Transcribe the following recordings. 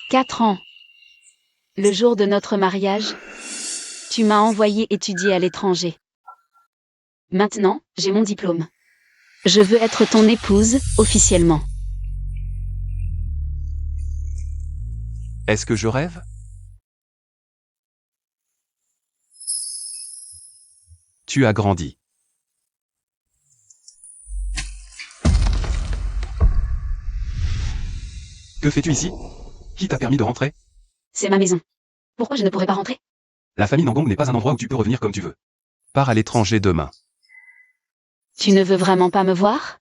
4 ans. Le jour de notre mariage, tu m'as envoyé étudier à l'étranger. Maintenant, j'ai mon diplôme. Je veux être ton épouse, officiellement. Est-ce que je rêve? Tu as grandi. Que fais-tu ici? Qui t'a permis de rentrer? C'est ma maison. Pourquoi je ne pourrais pas rentrer? La famille Nangong n'est pas un endroit où tu peux revenir comme tu veux. Pars à l'étranger demain. Tu ne veux vraiment pas me voir?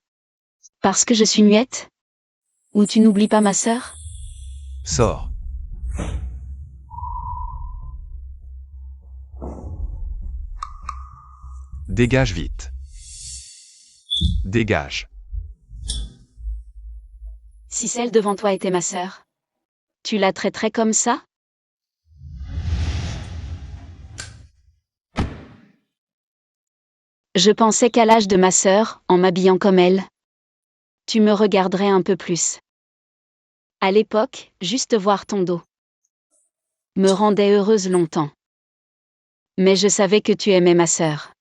Parce que je suis muette? Ou tu n'oublies pas ma sœur? Sors. Dégage vite. Dégage. Si celle devant toi était ma sœur, tu la traiterais comme ça? Je pensais qu'à l'âge de ma sœur, en m'habillant comme elle, tu me regarderais un peu plus. À l'époque, juste voir ton dos me rendait heureuse longtemps. Mais je savais que tu aimais ma sœur.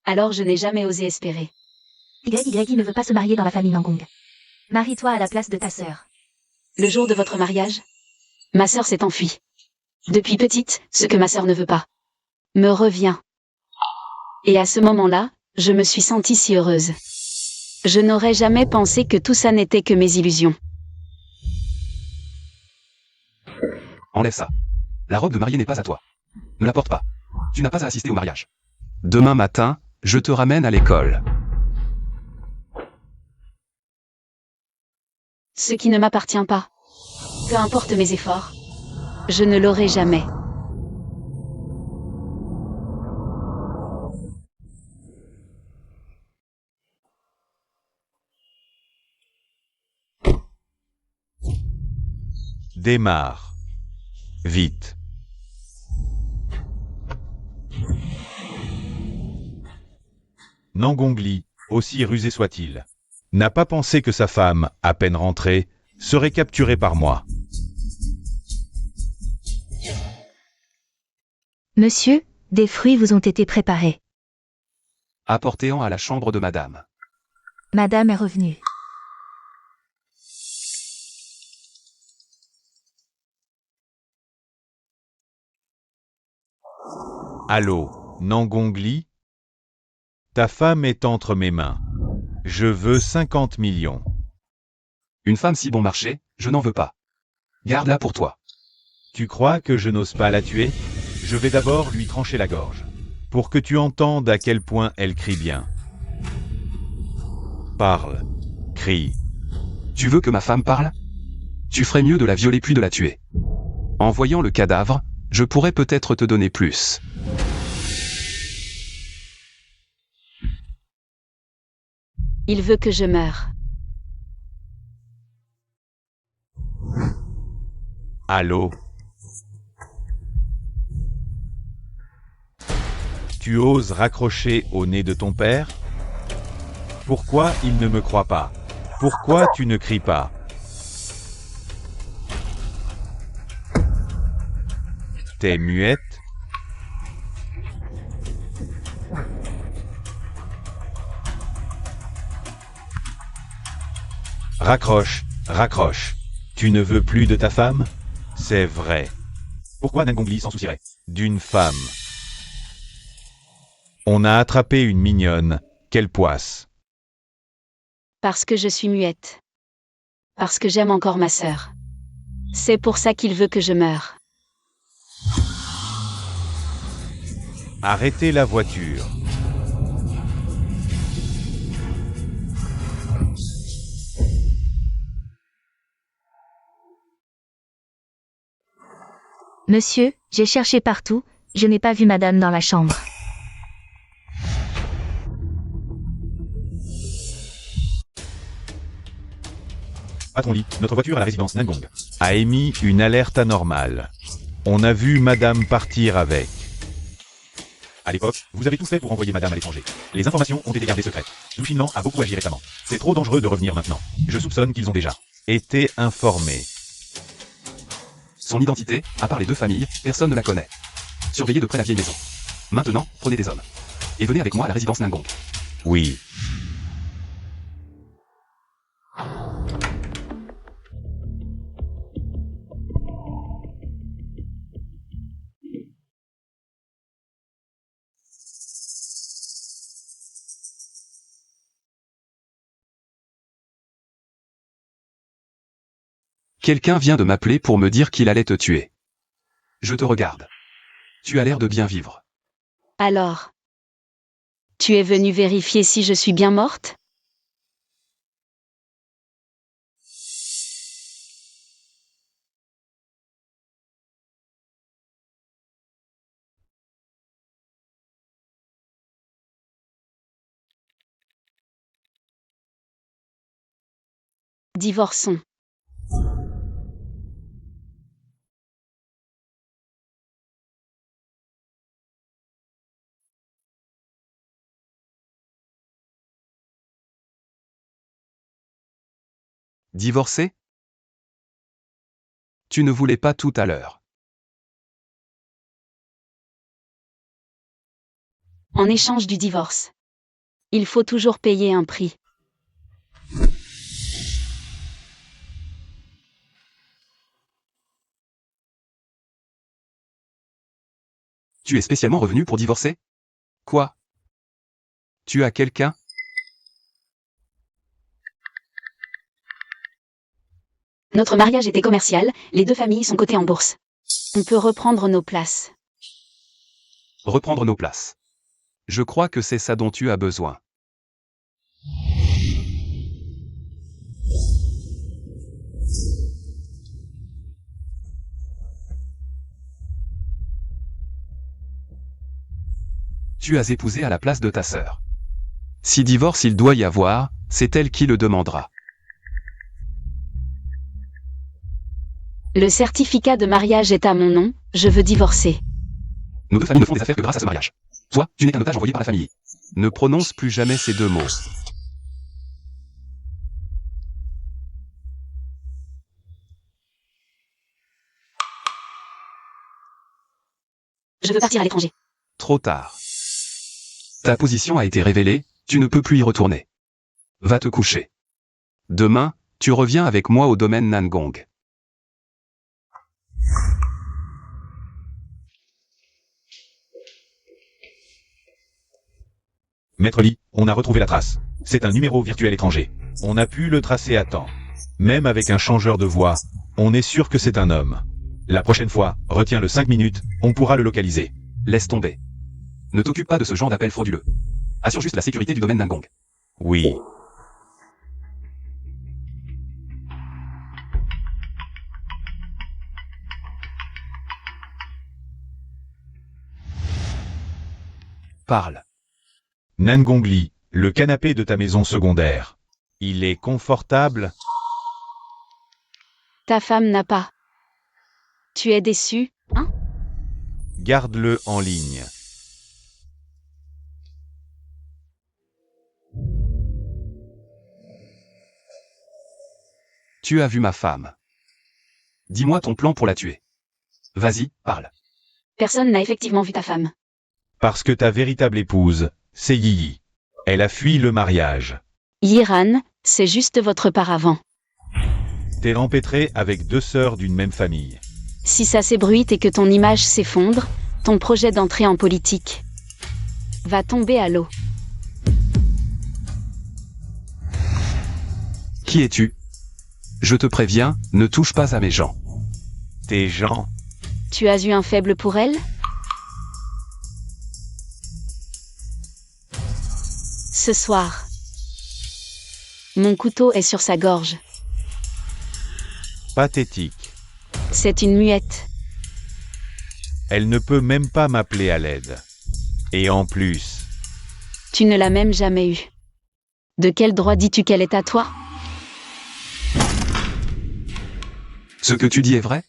Alors je n'ai jamais osé espérer. YY ne veut pas se marier dans la famille Nangong. Marie-toi à la place de ta sœur. Le jour de votre mariage, ma sœur s'est enfuie. Depuis petite, ce que ma sœur ne veut pas me revient. Et à ce moment-là, je me suis sentie si heureuse. Je n'aurais jamais pensé que tout ça n'était que mes illusions. Enlève ça. La robe de mariée n'est pas à toi. Ne la porte pas. Tu n'as pas à assister au mariage. Demain matin, je te ramène à l'école. Ce qui ne m'appartient pas. Peu importe mes efforts, je ne l'aurai jamais. Démarre. Vite. Nangongli, aussi rusé soit-il, n'a pas pensé que sa femme, à peine rentrée, serait capturée par moi. Monsieur, des fruits vous ont été préparés. Apportez-en à la chambre de madame. Madame est revenue. Allô, Nangongli? Ta femme est entre mes mains. Je veux 50 millions. Une femme si bon marché, je n'en veux pas. Garde-la pour toi. Tu crois que je n'ose pas la tuer? Je vais d'abord lui trancher la gorge, pour que tu entendes à quel point elle crie bien. Parle. Crie. Tu veux que ma femme parle? Tu ferais mieux de la violer puis de la tuer. En voyant le cadavre, je pourrais peut-être te donner plus. Il veut que je meure. Allô? Tu oses raccrocher au nez de ton père? Pourquoi il ne me croit pas? Pourquoi tu ne cries pas? T'es muette? Raccroche, raccroche. Tu ne veux plus de ta femme? C'est vrai. Pourquoi Nangongli s'en soucierait? D'une femme. On a attrapé une mignonne. Quelle poisse. Parce que je suis muette. Parce que j'aime encore ma sœur. C'est pour ça qu'il veut que je meure. Arrêtez la voiture. Monsieur, j'ai cherché partout, je n'ai pas vu madame dans la chambre. À ton lit, notre voiture à la résidence Nangong. A émis une alerte anormale. On a vu madame partir avec. À l'époque, vous avez tout fait pour envoyer madame à l'étranger. Les informations ont été gardées secrètes. Zhu Xinlan a beaucoup agi récemment. C'est trop dangereux de revenir maintenant. Je soupçonne qu'ils ont déjà Été informé. Son identité, à part les deux familles, personne ne la connaît. Surveillez de près la vieille maison. Maintenant, prenez des hommes. Et venez avec moi à la résidence Nangong. Oui. Quelqu'un vient de m'appeler pour me dire qu'il allait te tuer. Je te regarde. Tu as l'air de bien vivre. Alors, tu es venu vérifier si je suis bien morte? Divorçons. Divorcé? Tu ne voulais pas tout à l'heure. En échange du divorce, il faut toujours payer un prix. Tu es spécialement revenu pour divorcer? Quoi? Tu as quelqu'un? Notre mariage était commercial, les deux familles sont cotées en bourse. On peut reprendre nos places. Reprendre nos places. Je crois que c'est ça dont tu as besoin. Tu as épousé à la place de ta sœur. Si divorce il doit y avoir, c'est elle qui le demandera. Le certificat de mariage est à mon nom, je veux divorcer. Nos deux familles ne font des affaires que grâce à ce mariage. Toi, tu n'es qu'un otage envoyé par la famille. Ne prononce plus jamais ces deux mots. Je veux partir à l'étranger. Trop tard. Ta position a été révélée, tu ne peux plus y retourner. Va te coucher. Demain, tu reviens avec moi au domaine Nangong. Maître Lee, on a retrouvé la trace. C'est un numéro virtuel étranger. On a pu le tracer à temps. Même avec un changeur de voix, on est sûr que c'est un homme. La prochaine fois, retiens-le 5 minutes, on pourra le localiser. Laisse tomber. Ne t'occupe pas de ce genre d'appel frauduleux. Assure juste la sécurité du domaine Nangong. Oui. Parle. Nangong Lee, le canapé de ta maison secondaire. Il est confortable? Ta femme n'a pas. Tu es déçu, hein? Garde-le en ligne. Tu as vu ma femme. Dis-moi ton plan pour la tuer. Vas-y, parle. Personne n'a effectivement vu ta femme. Parce que ta véritable épouse, c'est Yi. Elle a fui le mariage. Yiran, c'est juste votre paravent. T'es empêtré avec deux sœurs d'une même famille. Si ça s'ébruite et que ton image s'effondre, ton projet d'entrer en politique va tomber à l'eau. Qui es-tu? Je te préviens, ne touche pas à mes gens. Tes gens? Tu as eu un faible pour elle? Ce soir, mon couteau est sur sa gorge. Pathétique. C'est une muette. Elle ne peut même pas m'appeler à l'aide. Et en plus, Tu ne l'as même jamais eue. De quel droit dis-tu qu'elle est à toi? Ce que tu dis est vrai?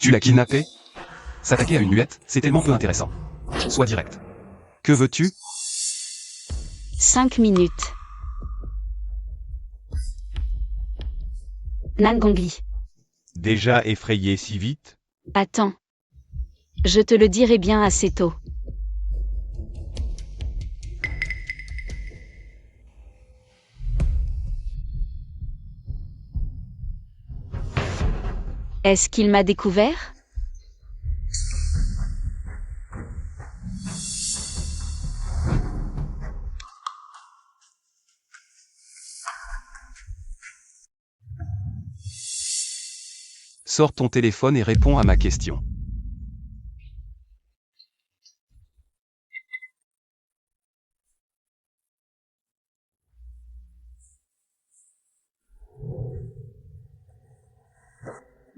Tu l'as kidnappée? S'attaquer à une muette, c'est tellement peu intéressant. Sois direct. Que veux-tu? 5 minutes. Nangong Lee. déjà effrayé si vite? Attends. Je te le dirai bien assez tôt. Est-ce qu'il m'a découvert? Sors ton téléphone et réponds à ma question.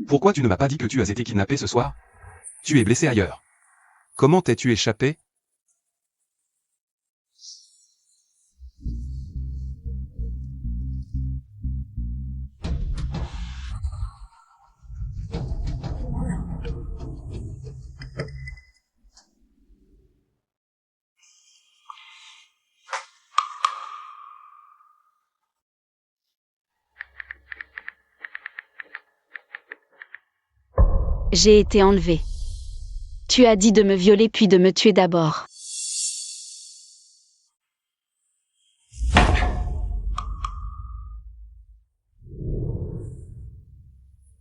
Pourquoi tu ne m'as pas dit que tu as été kidnappé ce soir? Tu es blessé ailleurs. Comment t'es-tu échappé? J'ai été enlevée. Tu as dit de me violer puis de me tuer d'abord.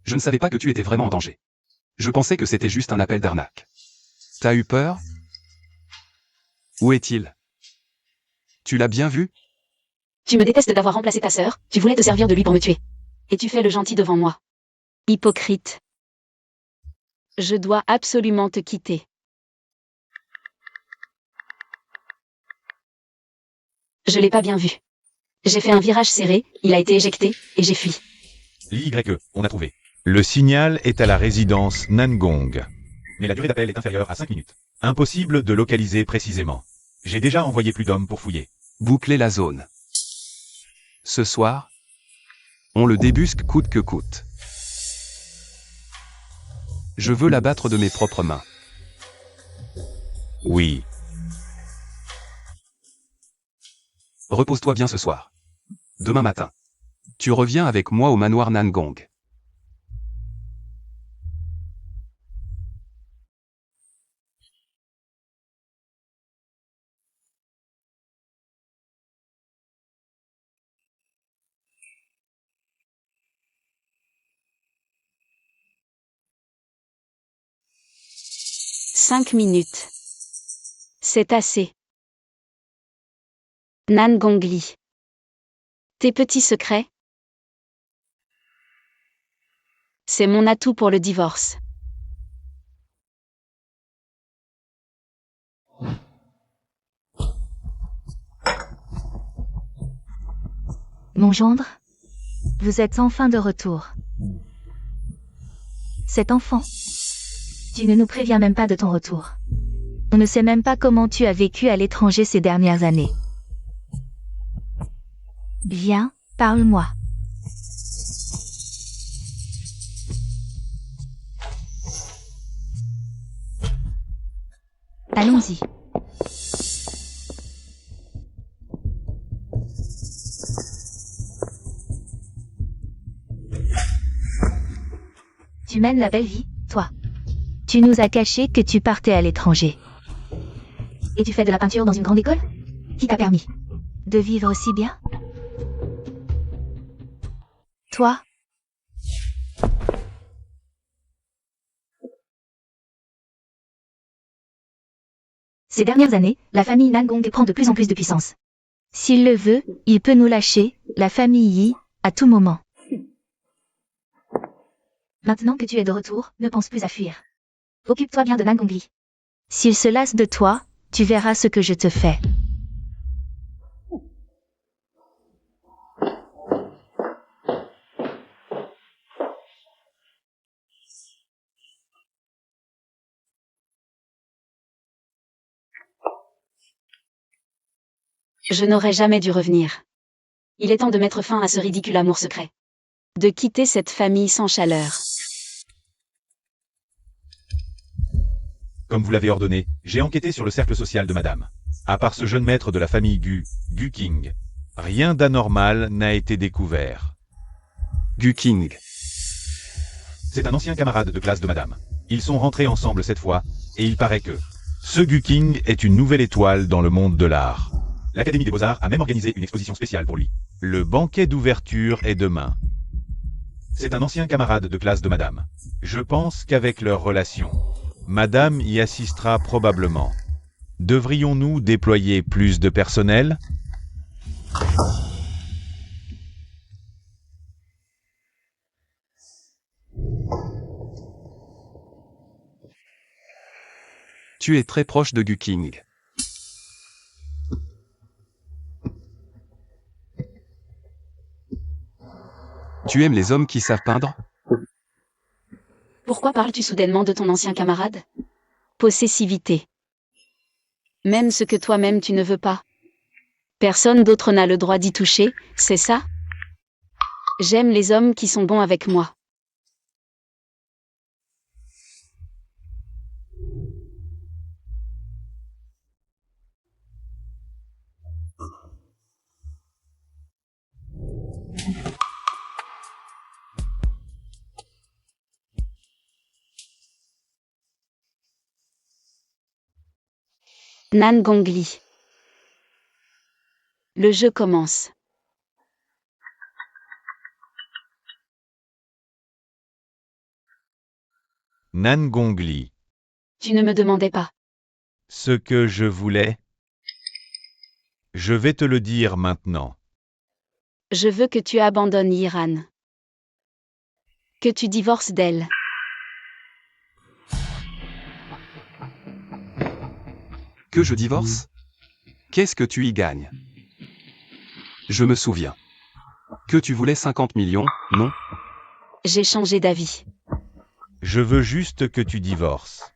Je ne savais pas que tu étais vraiment en danger. Je pensais que c'était juste un appel d'arnaque. T'as eu peur? Où est-il? Tu l'as bien vu? Tu me détestes d'avoir remplacé ta sœur, tu voulais te servir de lui pour me tuer. Et tu fais le gentil devant moi. Hypocrite. Je dois absolument te quitter. Je l'ai pas bien vu. J'ai fait un virage serré, il a été éjecté, et j'ai fui. L'YE, on a trouvé. Le signal est à la résidence Nangong. Mais la durée d'appel est inférieure à 5 minutes. Impossible de localiser précisément. J'ai déjà envoyé plus d'hommes pour fouiller. Boucler la zone. Ce soir, on le débusque coûte que coûte. Je veux l'abattre de mes propres mains. Oui. Repose-toi bien ce soir. Demain matin, tu reviens avec moi au manoir Nangong. Cinq minutes. C'est assez. Nangongli. Tes petits secrets? C'est mon atout pour le divorce. Mon gendre, vous êtes enfin de retour. Cet enfant. Tu ne nous préviens même pas de ton retour. On ne sait même pas comment tu as vécu à l'étranger ces dernières années. Viens, parle-moi. Allons-y. Tu mènes la belle vie, toi. Tu nous as caché que tu partais à l'étranger. Et tu fais de la peinture dans une grande école? Qui t'a permis de vivre aussi bien? Toi? Ces dernières années, la famille Nangong prend de plus en plus de puissance. S'il le veut, il peut nous lâcher, la famille Yi, à tout moment. Maintenant que tu es de retour, ne pense plus à fuir. Occupe-toi bien de Nangongli. S'il se lasse de toi, tu verras ce que je te fais. Je n'aurais jamais dû revenir. Il est temps de mettre fin à ce ridicule amour secret. De quitter cette famille sans chaleur. Comme vous l'avez ordonné, j'ai enquêté sur le cercle social de madame. À part ce jeune maître de la famille Gu King, rien d'anormal n'a été découvert. Gu King. C'est un ancien camarade de classe de madame. Ils sont rentrés ensemble cette fois, et il paraît que ce Gu King est une nouvelle étoile dans le monde de l'art. L'Académie des Beaux-Arts a même organisé une exposition spéciale pour lui. Le banquet d'ouverture est demain. C'est un ancien camarade de classe de Madame. Je pense qu'avec leur relation, Madame y assistera probablement. Devrions-nous déployer plus de personnel ? Tu es très proche de Gu King. Tu aimes les hommes qui savent peindre? Pourquoi parles-tu soudainement de ton ancien camarade? Possessivité. Même ce que toi-même tu ne veux pas. Personne d'autre n'a le droit d'y toucher, c'est ça? J'aime les hommes qui sont bons avec moi. Nan Gongli. Le jeu commence. Nan Gongli. Tu ne me demandais pas. Ce que je voulais. Je vais te le dire maintenant. Je veux que tu abandonnes Iran. Que tu divorces d'elle. Que je divorce? Qu'est-ce que tu y gagnes? Je me souviens. Que tu voulais 50 millions, non? J'ai changé d'avis. Je veux juste que tu divorces.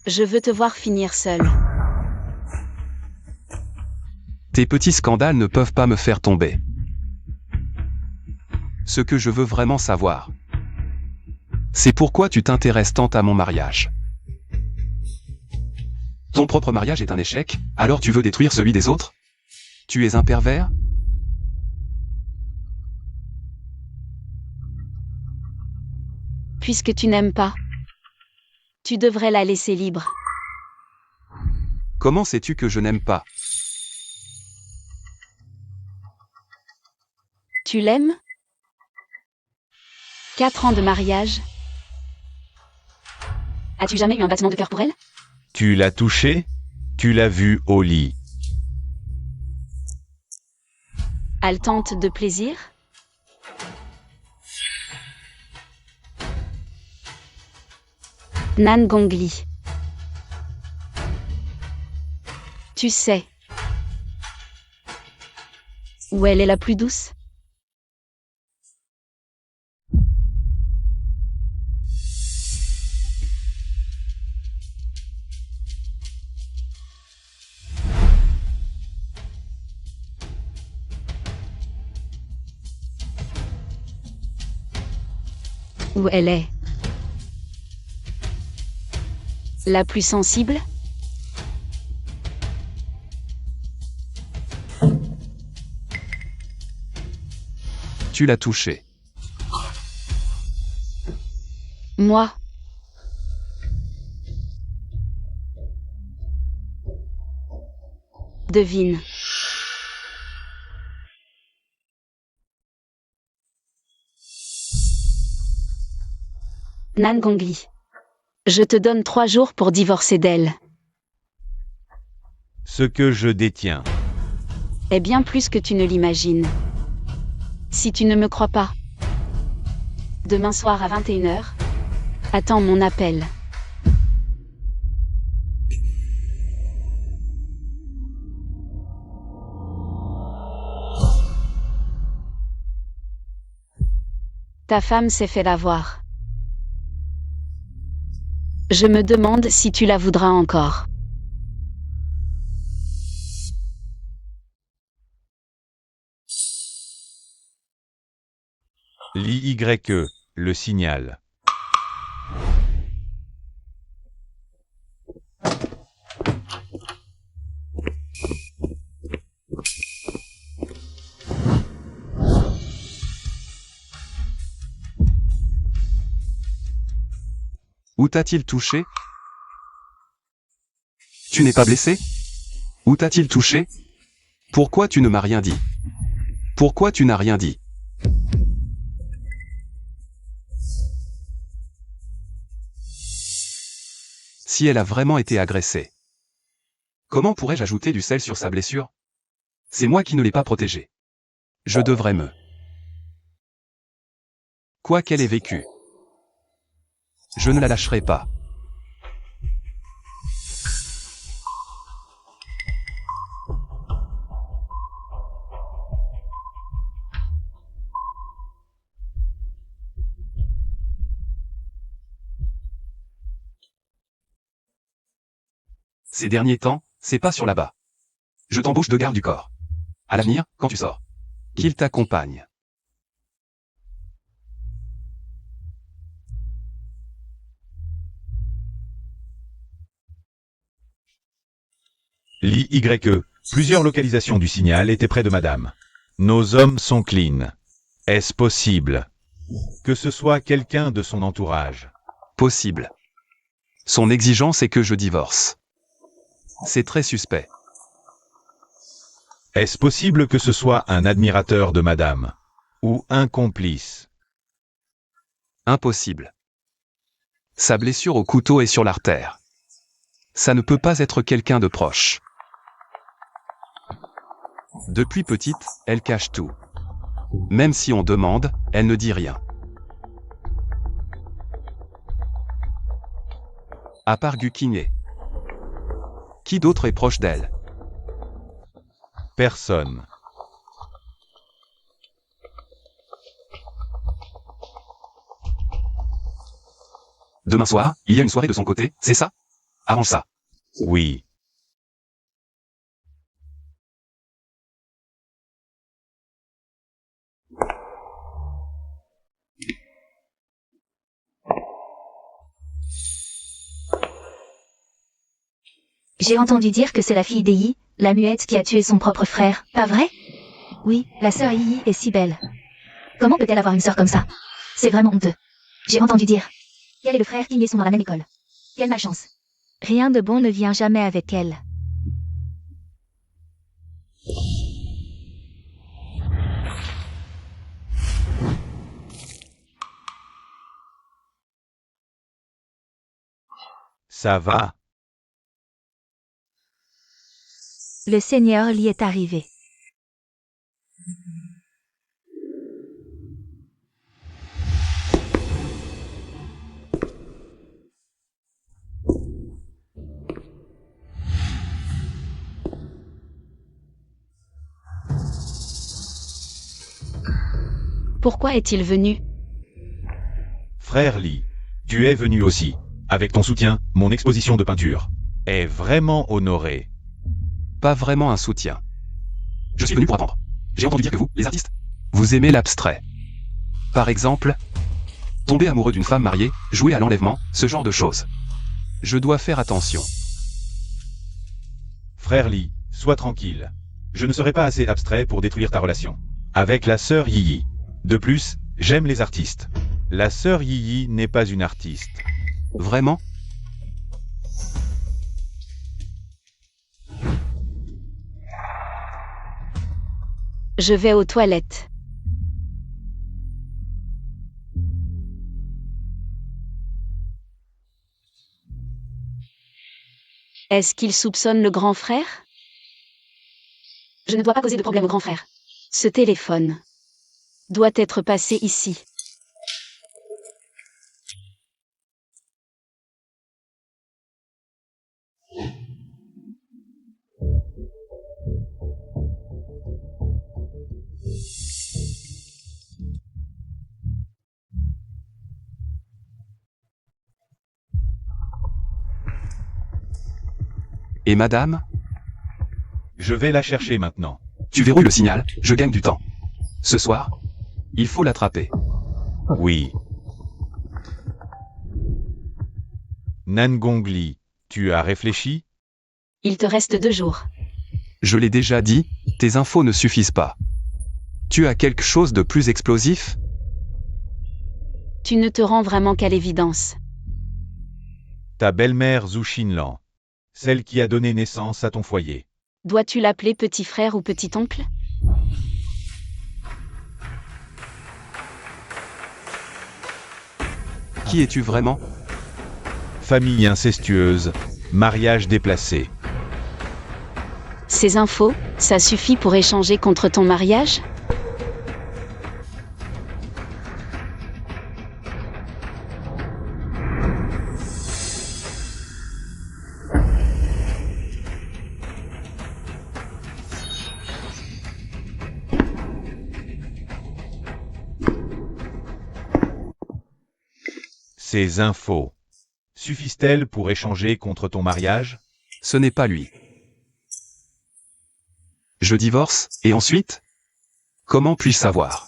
Je veux te voir finir seul. Tes petits scandales ne peuvent pas me faire tomber. Ce que je veux vraiment savoir, c'est pourquoi tu t'intéresses tant à mon mariage. Ton propre mariage est un échec, alors tu veux détruire celui des autres? Tu es un pervers? Puisque tu n'aimes pas, tu devrais la laisser libre. Comment sais-tu que je n'aime pas? Tu l'aimes? 4 ans de mariage. As-tu jamais eu un battement de cœur pour elle? Tu l'as touché? Tu l'as vu au lit. Haletante de plaisir? Nan Gongli. Tu sais où elle est la plus douce? Où elle est la plus sensible? Tu l'as touché. Moi. Devine. Nan Gongli. Je te donne 3 jours pour divorcer d'elle. Ce que je détiens. Est bien plus que tu ne l'imagines. Si tu ne me crois pas, demain soir à 21h, attends mon appel. Ta femme s'est fait avoir. Je me demande si tu la voudras encore. L'IYE, le signal. Où t'a-t-il touché? Tu n'es pas blessé? Où t'a-t-il touché? Pourquoi tu ne m'as rien dit? Pourquoi tu n'as rien dit? Si elle a vraiment été agressée, comment pourrais-je ajouter du sel sur sa blessure? C'est moi qui ne l'ai pas protégée. Je devrais me... Quoi qu'elle ait vécu, je ne la lâcherai pas. Ces derniers temps, c'est pas sur là-bas. Je t'embauche de garde du corps. À l'avenir, quand tu sors, qu'il t'accompagne. L'IYE. Plusieurs localisations du signal étaient près de madame. Nos hommes sont clean. Est-ce possible que ce soit quelqu'un de son entourage? Possible. Son exigence est que je divorce. C'est très suspect. Est-ce possible que ce soit un admirateur de madame? Ou un complice? Impossible. Sa blessure au couteau est sur l'artère. Ça ne peut pas être quelqu'un de proche. Depuis petite, elle cache tout. Même si on demande, elle ne dit rien. À part Gukiné. Qui d'autre est proche d'elle? Personne. Demain soir, il y a une soirée de son côté, c'est ça? Arrange ça. Oui. J'ai entendu dire que c'est la fille d'Yi, la muette qui a tué son propre frère, pas vrai? Oui, la sœur Yi est si belle. Comment peut-elle avoir une sœur comme ça? C'est vraiment honteux. J'ai entendu dire. Quel est le frère qui sont dans la même école? Quelle malchance. Rien de bon ne vient jamais avec elle. Ça va. Le Seigneur l'y est arrivé. Pourquoi est-il venu? Frère Lee, tu es venu aussi. Avec ton soutien, mon exposition de peinture est vraiment honorée. Pas vraiment un soutien. Je suis venu pour apprendre. J'ai entendu dire que vous, les artistes, vous aimez l'abstrait. Par exemple, tomber amoureux d'une femme mariée, jouer à l'enlèvement, ce genre de choses. Je dois faire attention. Frère Lee, sois tranquille. Je ne serai pas assez abstrait pour détruire ta relation avec la sœur Yi. De plus, j'aime les artistes. La sœur Yi n'est pas une artiste. Vraiment? Je vais aux toilettes. Est-ce qu'il soupçonne le grand frère? Je ne dois pas causer de problème au grand frère. Ce téléphone doit être passé ici. Et madame? Je vais la chercher maintenant. Tu verrouilles le signal, je gagne du temps. Ce soir, il faut l'attraper. Oui. Nangongli, tu as réfléchi? Il te reste 2 jours. Je l'ai déjà dit, tes infos ne suffisent pas. Tu as quelque chose de plus explosif? Tu ne te rends vraiment qu'à l'évidence. Ta belle-mère Zhu Xinlan. Celle qui a donné naissance à ton foyer. Dois-tu l'appeler petit frère ou petit oncle? Qui es-tu vraiment? Famille incestueuse, mariage déplacé. Ces infos, ça suffit pour échanger contre ton mariage? Ces infos suffisent-elles pour échanger contre ton mariage? Ce n'est pas lui. Je divorce, et ensuite? Comment puis-je savoir?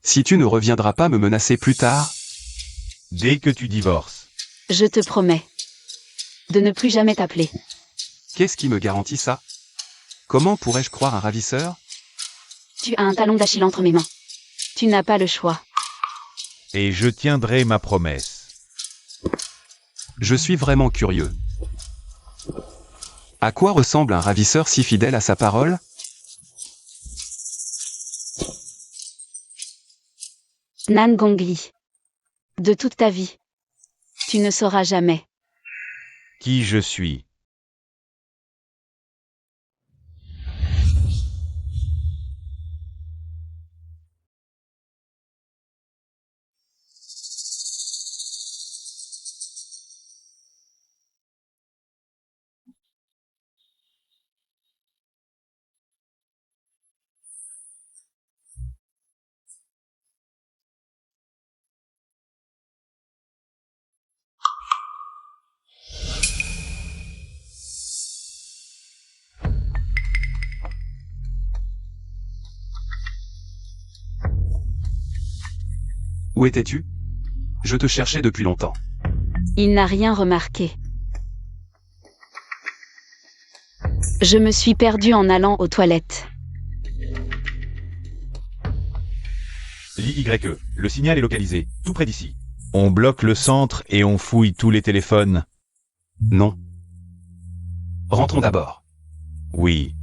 Si tu ne reviendras pas me menacer plus tard? Dès que tu divorces. Je te promets de ne plus jamais t'appeler. Qu'est-ce qui me garantit ça? Comment pourrais-je croire un ravisseur? Tu as un talon d'Achille entre mes mains. Tu n'as pas le choix. Et je tiendrai ma promesse. Je suis vraiment curieux. À quoi ressemble un ravisseur si fidèle à sa parole? Nan Gongli. De toute ta vie. Tu ne sauras jamais. Qui je suis. Où étais-tu? Je te cherchais depuis longtemps. Il n'a rien remarqué. Je me suis perdue en allant aux toilettes. L'YE, le signal est localisé, tout près d'ici. On bloque le centre et on fouille tous les téléphones. Non. Rentrons d'abord. Oui.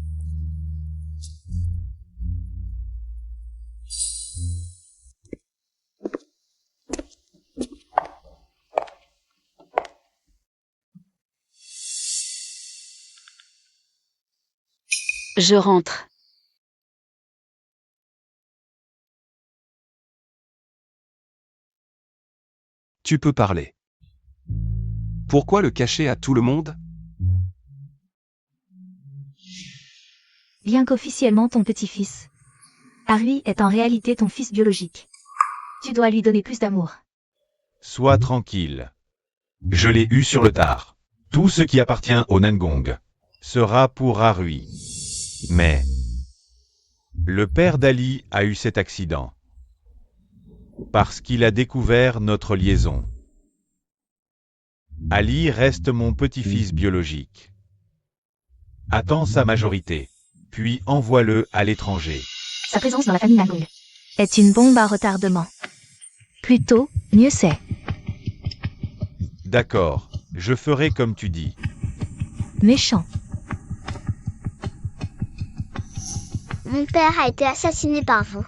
Je rentre. Tu peux parler. Pourquoi le cacher à tout le monde? Bien qu'officiellement ton petit-fils. Arui est en réalité ton fils biologique. Tu dois lui donner plus d'amour. Sois tranquille. Je l'ai eu sur le tard. Tout ce qui appartient au Nangong sera pour Arui. Mais le père d'Ali a eu cet accident. Parce qu'il a découvert notre liaison. Ali reste mon petit-fils biologique. Attends sa majorité, puis envoie-le à l'étranger. Sa présence dans la famille Nangong est une bombe à retardement. Plus tôt, mieux c'est. D'accord, je ferai comme tu dis. Méchant. Mon père a été assassiné par vous.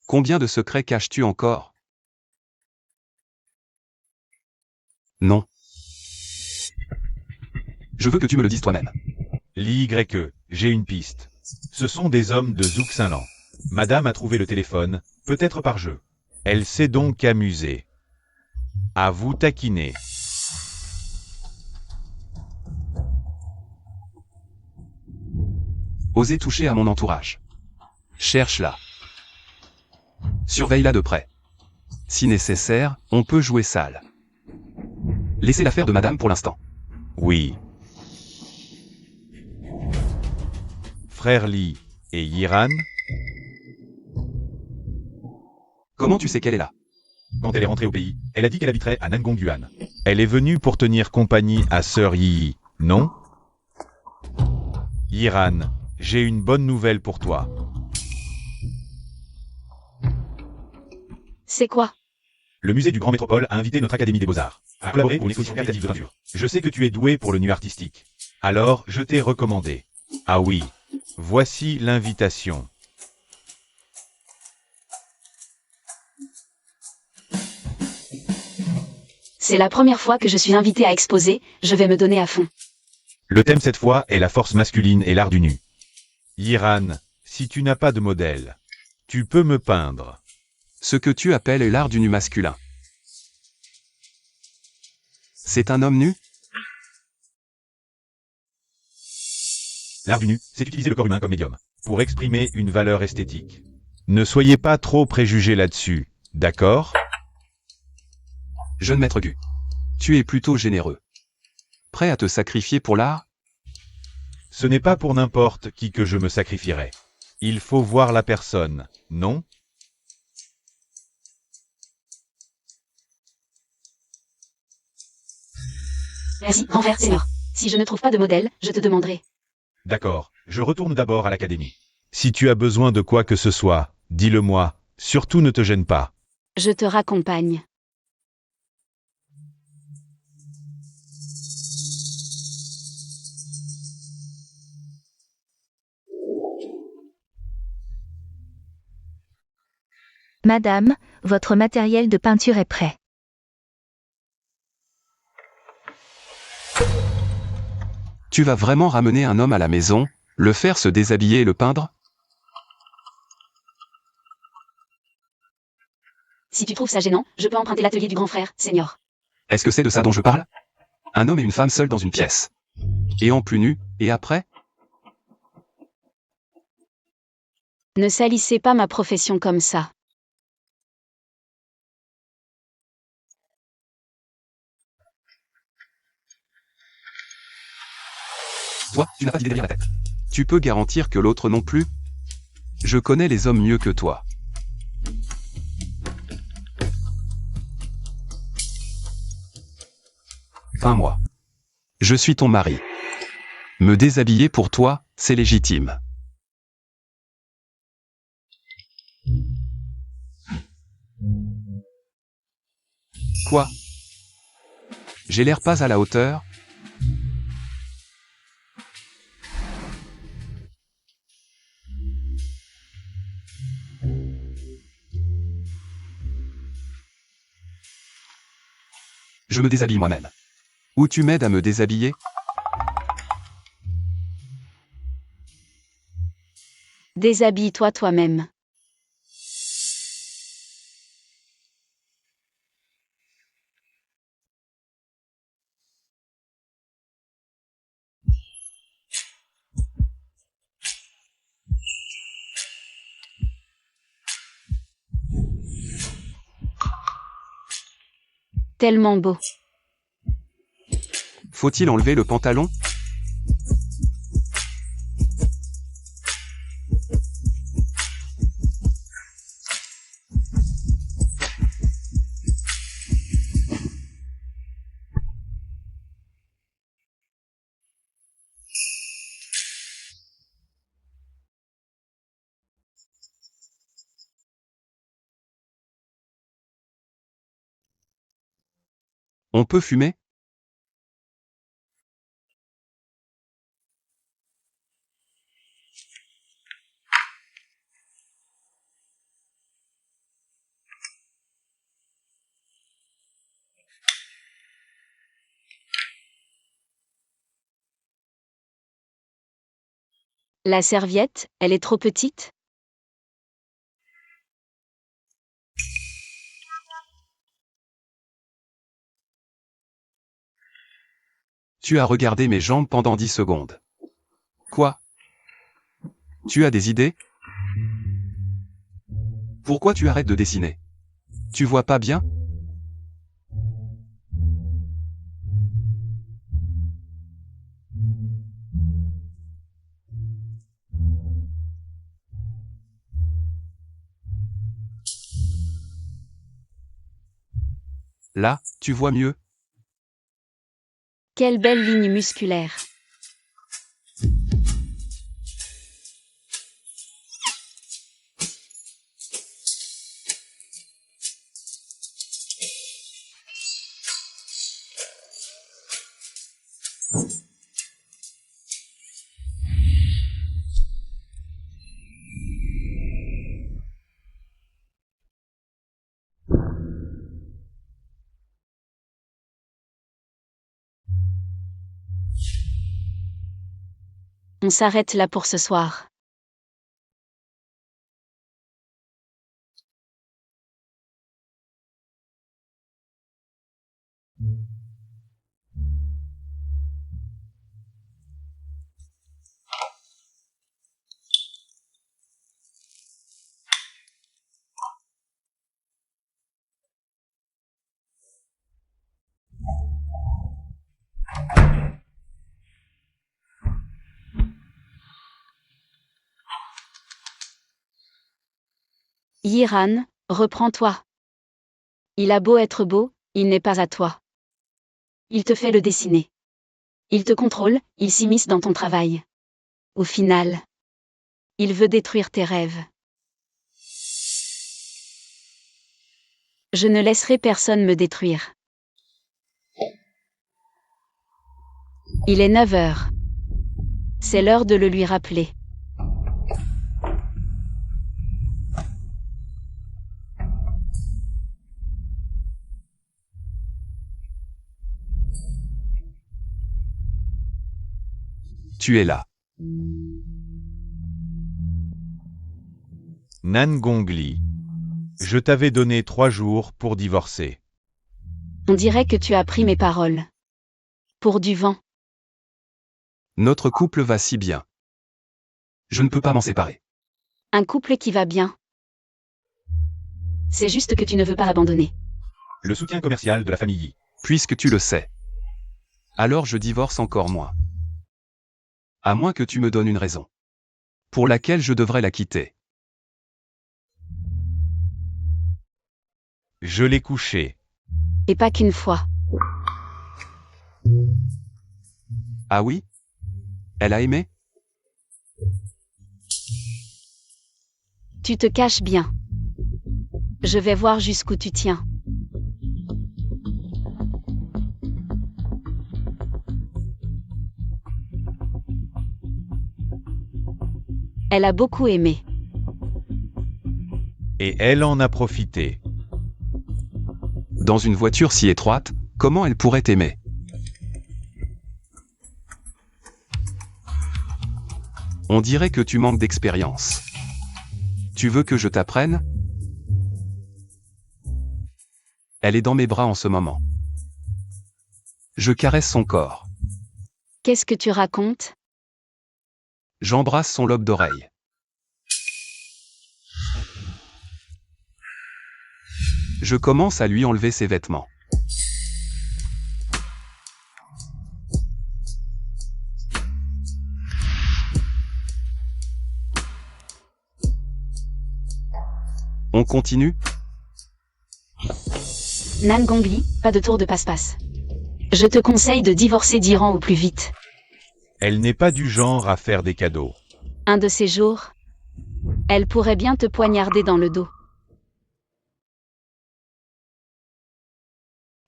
Combien de secrets caches-tu encore? Non. Je veux que tu me le dises toi-même. L'YE, j'ai une piste. Ce sont des hommes de Zhu Xinlan. Madame a trouvé le téléphone, peut-être par jeu. Elle s'est donc amusée. À vous taquiner. Osez toucher à mon entourage. Cherche-la. Surveille-la de près. Si nécessaire, on peut jouer sale. Laissez l'affaire de madame pour l'instant. Oui. Frère Li et Yiran, Comment tu sais qu'elle est là? Quand elle est rentrée au pays, elle a dit qu'elle habiterait à Nangongguan. Elle est venue pour tenir compagnie à Sœur Yi, non? Yiran, j'ai une bonne nouvelle pour toi. C'est quoi? Le musée du Grand Métropole a invité notre Académie des Beaux-Arts à collaborer pour une exposition caritative de peinture. Je sais que tu es doué pour le nu artistique. Alors, je t'ai recommandé. Ah oui, voici l'invitation. C'est la première fois que je suis invitée à exposer, je vais me donner à fond. Le thème cette fois est la force masculine et l'art du nu. Yiran, si tu n'as pas de modèle, tu peux me peindre. Ce que tu appelles l'art du nu masculin. C'est un homme nu? L'art du nu, c'est utiliser le corps humain comme médium, pour exprimer une valeur esthétique. Ne soyez pas trop préjugés là-dessus, d'accord? Jeune maître Gu. Tu es plutôt généreux. Prêt à te sacrifier pour l'art? Ce n'est pas pour n'importe qui que je me sacrifierai. Il faut voir la personne, non? Merci, envers Seigneur. Si je ne trouve pas de modèle, je te demanderai. D'accord, je retourne d'abord à l'académie. Si tu as besoin de quoi que ce soit, dis-le-moi, surtout ne te gêne pas. Je te raccompagne. Madame, votre matériel de peinture est prêt. Tu vas vraiment ramener un homme à la maison, le faire se déshabiller et le peindre? Si tu trouves ça gênant, je peux emprunter l'atelier du grand frère, Seigneur. Est-ce que c'est de ça dont je parle? Un homme et une femme seuls dans une pièce. Et en plus nu, et après? Ne salissez pas ma profession comme ça. Toi, tu n'as pas d'idée derrière la tête. Tu peux garantir que l'autre non plus? Je connais les hommes mieux que toi. Peins-moi. Je suis ton mari. Me déshabiller pour toi, c'est légitime. Quoi? J'ai l'air pas à la hauteur? Je me déshabille moi-même. Ou tu m'aides à me déshabiller? Déshabille-toi toi-même. Tellement beau. Faut-il enlever le pantalon? On peut fumer? La serviette, elle est trop petite? Tu as regardé mes jambes pendant 10 secondes. Quoi? Tu as des idées? Pourquoi tu arrêtes de dessiner? Tu vois pas bien? Là, tu vois mieux? Quelle belle ligne musculaire. On s'arrête là pour ce soir. Yiran, reprends-toi. Il a beau être beau, il n'est pas à toi. Il te fait le dessiner. Il te contrôle, il s'immisce dans ton travail. Au final, il veut détruire tes rêves. Je ne laisserai personne me détruire. Il est 9 heures. C'est l'heure de le lui rappeler. Tu es là. Nan Gongli. Je t'avais donné 3 jours pour divorcer. On dirait que tu as pris mes paroles. Pour du vent. Notre couple va si bien. Je ne peux pas m'en séparer. Un couple qui va bien. C'est juste que tu ne veux pas abandonner. Le soutien commercial de la famille Yi. Puisque tu le sais. Alors je divorce encore moins. À moins que tu me donnes une raison. Pour laquelle je devrais la quitter. Je l'ai couché. Et pas qu'une fois. Ah oui? Elle a aimé? Tu te caches bien. Je vais voir jusqu'où tu tiens. Elle a beaucoup aimé. Et elle en a profité. Dans une voiture si étroite, comment elle pourrait t'aimer? On dirait que tu manques d'expérience. Tu veux que je t'apprenne? Elle est dans mes bras en ce moment. Je caresse son corps. Qu'est-ce que tu racontes? J'embrasse son lobe d'oreille. Je commence à lui enlever ses vêtements. On continue? Nan Gongli, pas de tour de passe-passe. Je te conseille de divorcer d'Iran au plus vite. Elle n'est pas du genre à faire des cadeaux. Un de ces jours, elle pourrait bien te poignarder dans le dos.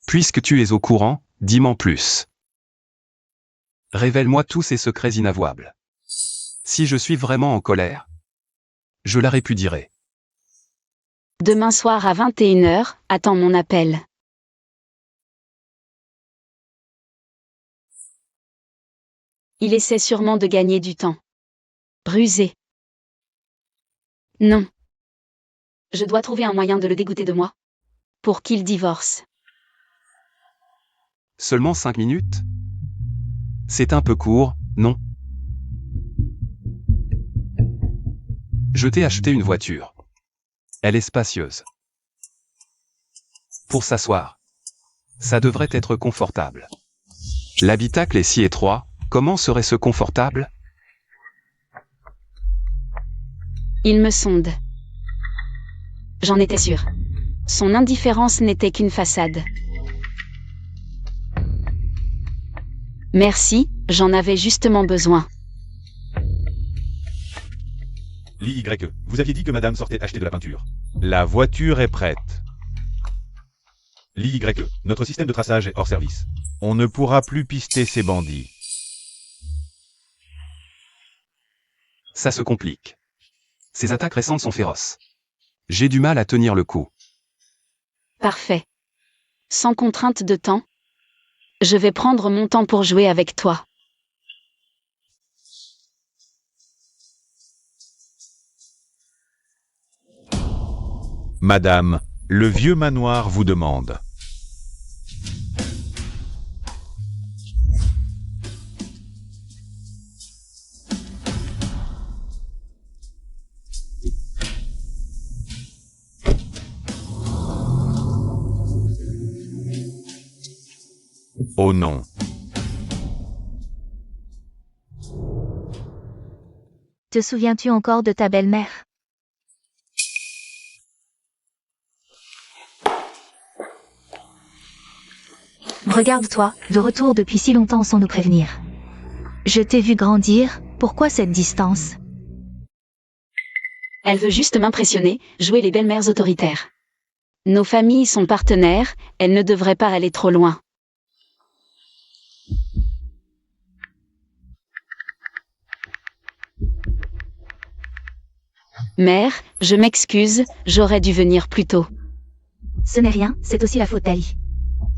Puisque tu es au courant, dis-m'en plus. Révèle-moi tous ces secrets inavouables. Si je suis vraiment en colère, je la répudierai. Demain soir à 21h, attends mon appel. Il essaie sûrement de gagner du temps. Rusé. Non. Je dois trouver un moyen de le dégoûter de moi. Pour qu'il divorce. Seulement 5 minutes? C'est un peu court, non? Je t'ai acheté une voiture. Elle est spacieuse. Pour s'asseoir. Ça devrait être confortable. L'habitacle est si étroit, comment serait-ce confortable? Il me sonde. J'en étais sûre. Son indifférence n'était qu'une façade. Merci, j'en avais justement besoin. L'IYE, vous aviez dit que madame sortait acheter de la peinture. La voiture est prête. L'IYE, notre système de traçage est hors service. On ne pourra plus pister ces bandits. Ça se complique. Ces attaques récentes sont féroces. J'ai du mal à tenir le coup. Parfait. Sans contrainte de temps. Je vais prendre mon temps pour jouer avec toi. Madame, le vieux manoir vous demande. Oh non. Te souviens-tu encore de ta belle-mère? Regarde-toi, de retour depuis si longtemps sans nous prévenir. Je t'ai vu grandir, pourquoi cette distance? Elle veut juste m'impressionner, jouer les belles-mères autoritaires. Nos familles sont partenaires, elle ne devrait pas aller trop loin. Mère, je m'excuse, j'aurais dû venir plus tôt. Ce n'est rien, c'est aussi la faute d'Ali.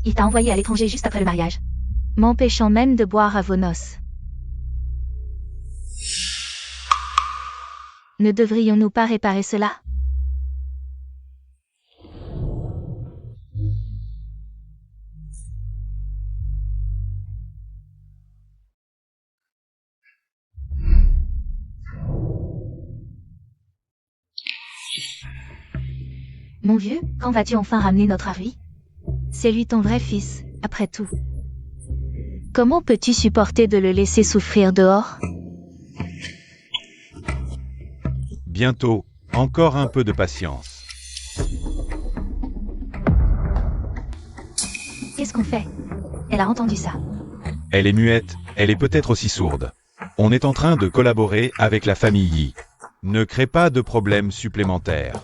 Il t'a envoyé à l'étranger juste après le mariage, m'empêchant même de boire à vos noces. Ne devrions-nous pas réparer cela? Mon vieux, quand vas-tu enfin ramener notre Harvey? C'est lui ton vrai fils, après tout. Comment peux-tu supporter de le laisser souffrir dehors? Bientôt, encore un peu de patience. Qu'est-ce qu'on fait? Elle a entendu ça. Elle est muette, elle est peut-être aussi sourde. On est en train de collaborer avec la famille Yi. Ne crée pas de problèmes supplémentaires.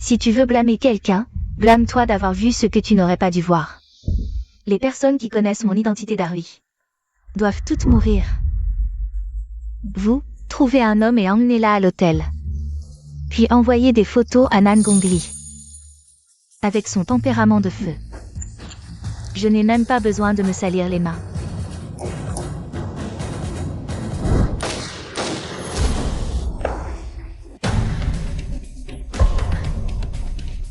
Si tu veux blâmer quelqu'un, blâme-toi d'avoir vu ce que tu n'aurais pas dû voir. Les personnes qui connaissent mon identité d'Harvey doivent toutes mourir. Vous, trouvez un homme et emmenez-la à l'hôtel. Puis envoyez des photos à Nan Gongli. Avec son tempérament de feu. Je n'ai même pas besoin de me salir les mains.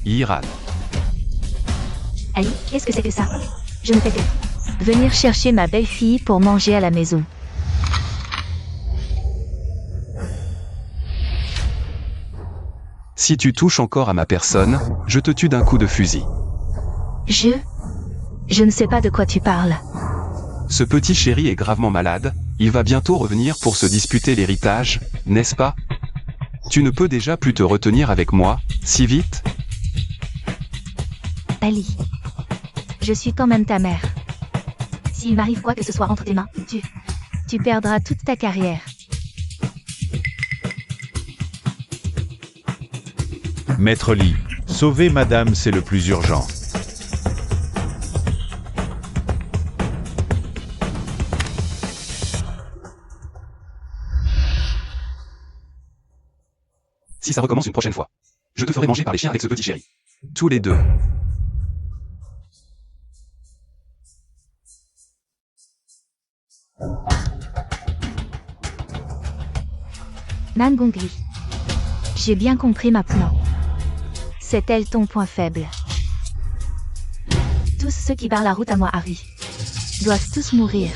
Iran. Ali, qu'est-ce que c'est que ça? Je ne fais que venir chercher ma belle-fille pour manger à la maison. Si tu touches encore à ma personne, je te tue d'un coup de fusil. Je ne sais pas de quoi tu parles. Ce petit chéri est gravement malade, il va bientôt revenir pour se disputer l'héritage, n'est-ce pas? Tu ne peux déjà plus te retenir avec moi, si vite? Ali, je suis quand même ta mère. S'il m'arrive quoi que ce soit entre tes mains, tu perdras toute ta carrière. Maître Li, sauver madame, c'est le plus urgent. Si ça recommence une prochaine fois, je te ferai manger par les chiens avec ce petit chéri. Tous les deux. Nan Gongli. J'ai bien compris maintenant. C'est elle ton point faible. Tous ceux qui barrent la route à moi, Harvey, doivent tous mourir.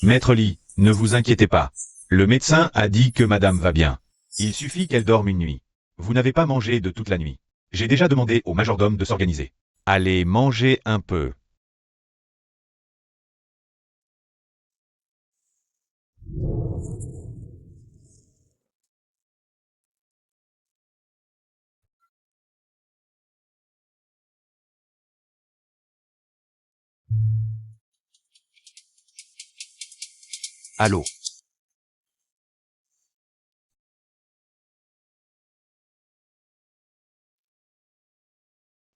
Maître Li, ne vous inquiétez pas. Le médecin a dit que madame va bien. Il suffit qu'elle dorme une nuit. Vous n'avez pas mangé de toute la nuit. J'ai déjà demandé au majordome de s'organiser. Allez manger un peu. Allô.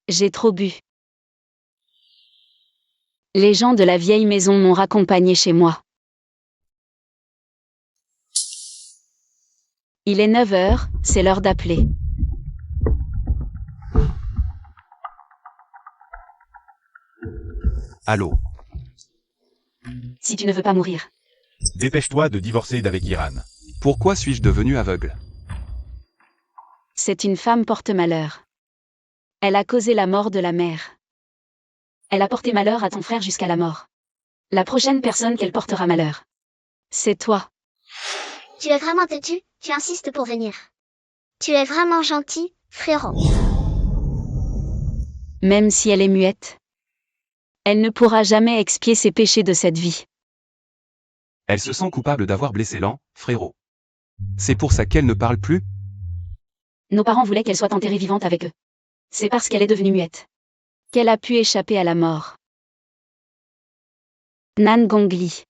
J'ai trop bu. Les gens de la vieille maison m'ont raccompagné chez moi. Il est 9 heures, c'est l'heure d'appeler. Allô. Si tu ne veux pas mourir. Dépêche-toi de divorcer d'avec Iran. Pourquoi suis-je devenu aveugle? C'est une femme porte-malheur. Elle a causé la mort de la mère. Elle a porté malheur à ton frère jusqu'à la mort. La prochaine personne qu'elle portera malheur, c'est toi. Tu es vraiment têtu, tu insistes pour venir. Tu es vraiment gentil, frérot. Même si elle est muette, elle ne pourra jamais expier ses péchés de cette vie. Elle se sent coupable d'avoir blessé l'an, frérot. C'est pour ça qu'elle ne parle plus? Nos parents voulaient qu'elle soit enterrée vivante avec eux. C'est parce qu'elle est devenue muette qu'elle a pu échapper à la mort. Nan Gongli.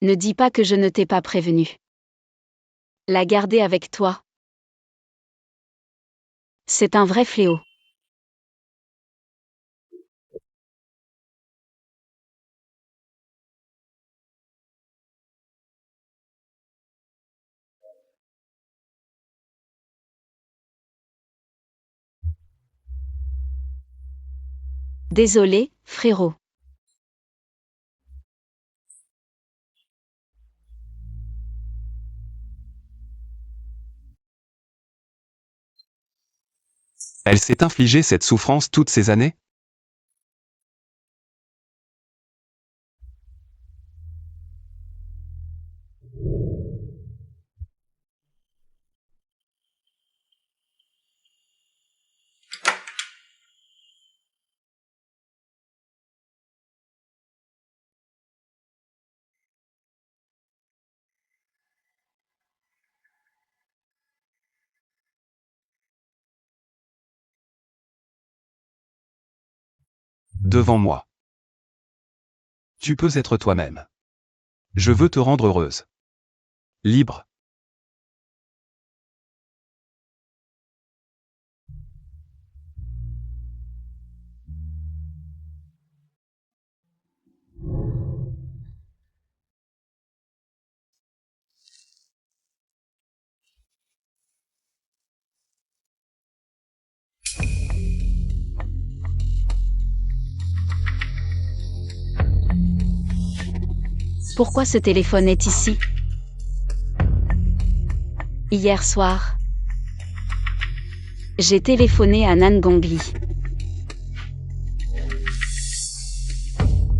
Ne dis pas que je ne t'ai pas prévenu. La garder avec toi, c'est un vrai fléau. Désolé, frérot. Elle s'est infligée cette souffrance toutes ces années? Devant moi. Tu peux être toi-même. Je veux te rendre heureuse. Libre. Pourquoi ce téléphone est ici? Hier soir, j'ai téléphoné à Nan Gongli.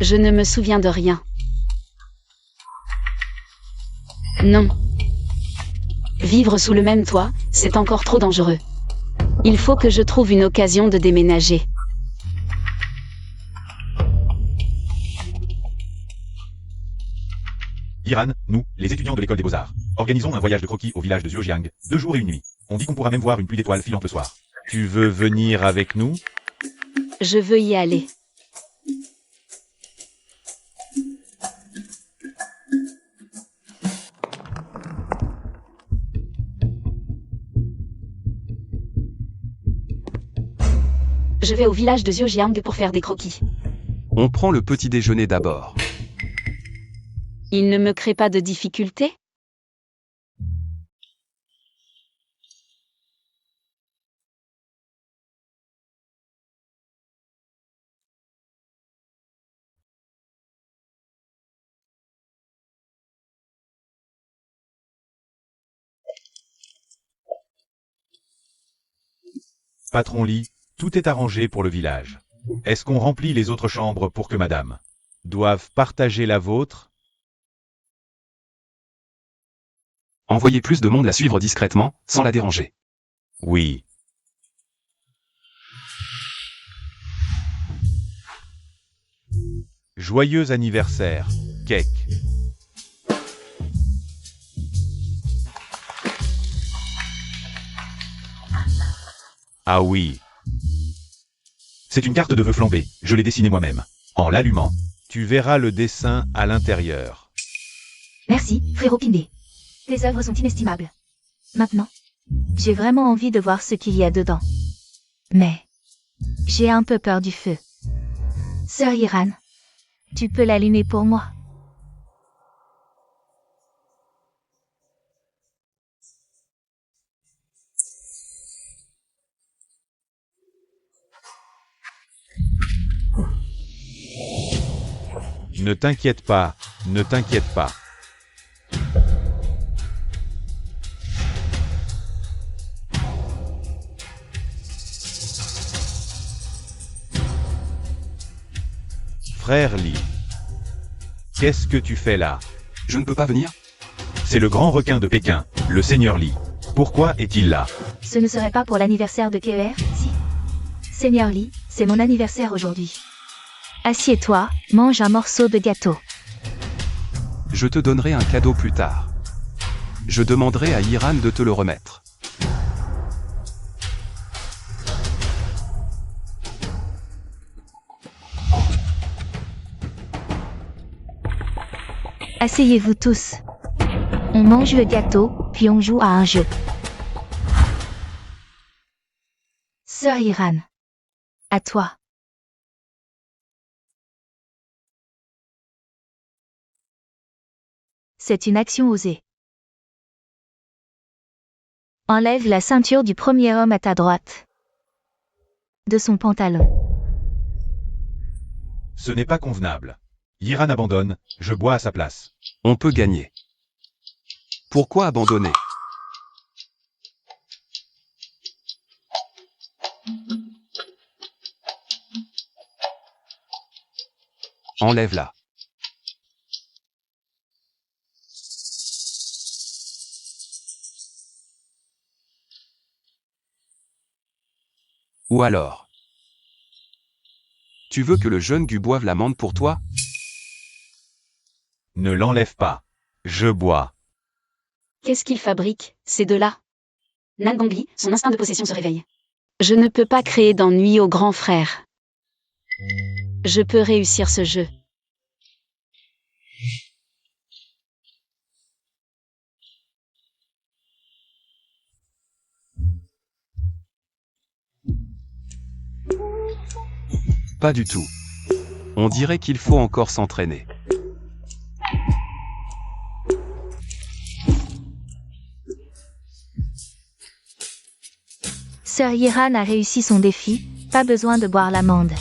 Je ne me souviens de rien. Non. Vivre sous le même toit, c'est encore trop dangereux. Il faut que je trouve une occasion de déménager. Iran, nous, les étudiants de l'école des beaux-arts, organisons un voyage de croquis au village de Zhuojiang, 2 jours et une nuit. On dit qu'on pourra même voir une pluie d'étoiles filante le soir. Tu veux venir avec nous? Je veux y aller. Je vais au village de Zhuojiang pour faire des croquis. On prend le petit déjeuner d'abord. Il ne me crée pas de difficultés? Patron Lee, tout est arrangé pour le village. Est-ce qu'on remplit les autres chambres pour que madame doive partager la vôtre? Envoyez plus de monde la suivre discrètement, sans la déranger. Oui. Joyeux anniversaire, Cake. Ah oui. C'est une carte de vœux flambée, je l'ai dessinée moi-même. En l'allumant, tu verras le dessin à l'intérieur. Merci, frérot Kindé. Tes œuvres sont inestimables. Maintenant, j'ai vraiment envie de voir ce qu'il y a dedans. Mais, j'ai un peu peur du feu. Sœur Iran, tu peux l'allumer pour moi? Ne t'inquiète pas, ne t'inquiète pas. Frère Lee, qu'est-ce que tu fais là? Je ne peux pas venir? C'est le grand requin de Pékin, le Seigneur Lee. Pourquoi est-il là? Ce ne serait pas pour l'anniversaire de KER, si? Seigneur Lee, c'est mon anniversaire aujourd'hui. Assieds-toi, mange un morceau de gâteau. Je te donnerai un cadeau plus tard. Je demanderai à Iran de te le remettre. Asseyez-vous tous. On mange le gâteau, puis on joue à un jeu. Sœur Iran. À toi. C'est une action osée. Enlève la ceinture du premier homme à ta droite. De son pantalon. Ce n'est pas convenable. Iran abandonne, je bois à sa place. On peut gagner. Pourquoi abandonner? Enlève-la. Ou alors? Tu veux que le jeune Gu boive l'amande pour toi? Ne l'enlève pas. Je bois. Qu'est-ce qu'ils fabriquent, ces deux-là? Nan Gongli, son instinct de possession se réveille. Je ne peux pas créer d'ennui au grand frère. Je peux réussir ce jeu. Pas du tout. On dirait qu'il faut encore s'entraîner. Sœur Iran a réussi son défi, pas besoin de boire l'amande.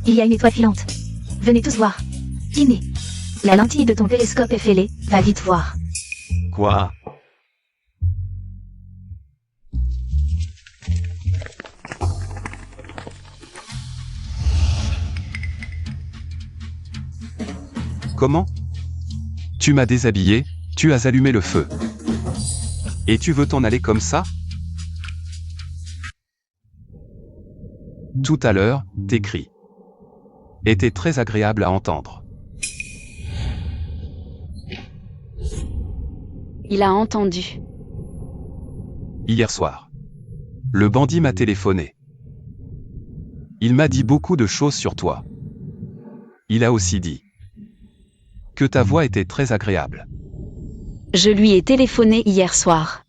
Il y a une étoile filante. Venez tous voir. Dîner. La lentille de ton télescope est fêlée, va vite voir. Quoi? Comment? Tu m'as déshabillé, tu as allumé le feu. Et tu veux t'en aller comme ça? Tout à l'heure, tes cris étaient très agréables à entendre. Il a entendu. Hier soir, le bandit m'a téléphoné. Il m'a dit beaucoup de choses sur toi. Il a aussi dit que ta voix était très agréable. Je lui ai téléphoné hier soir.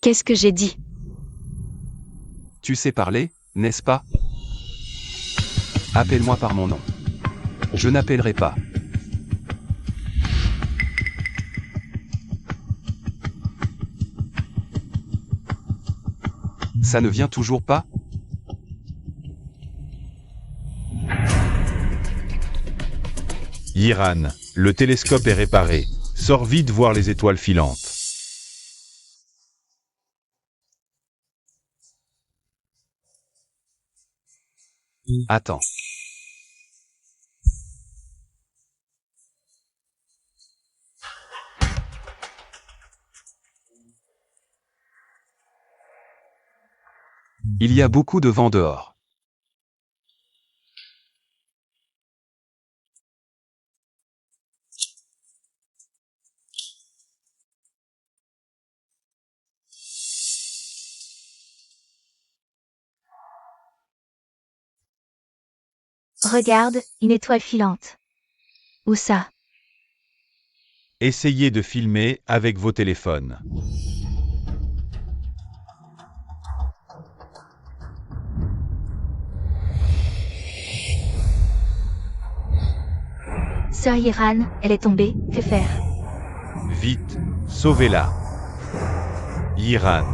Qu'est-ce que j'ai dit? Tu sais parler, n'est-ce pas? Appelle-moi par mon nom. Je n'appellerai pas. Ça ne vient toujours pas? Iran, le télescope est réparé. Sors vite voir les étoiles filantes. Attends. Il y a beaucoup de vent dehors. Regarde, une étoile filante. Où ça? Essayez de filmer avec vos téléphones. Sœur Iran, elle est tombée, que faire? Vite, sauvez-la. Iran.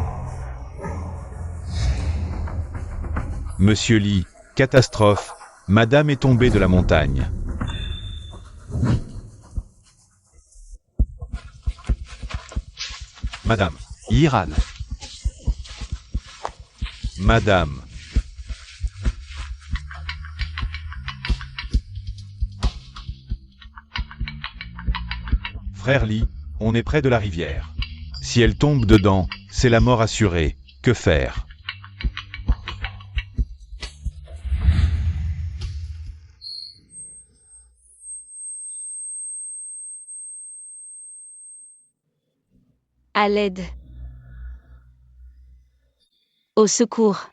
Monsieur Lee, catastrophe. Madame est tombée de la montagne. Madame. Iran. Madame. Frère Lee, on est près de la rivière. Si elle tombe dedans, c'est la mort assurée. Que faire? À l'aide. Au secours.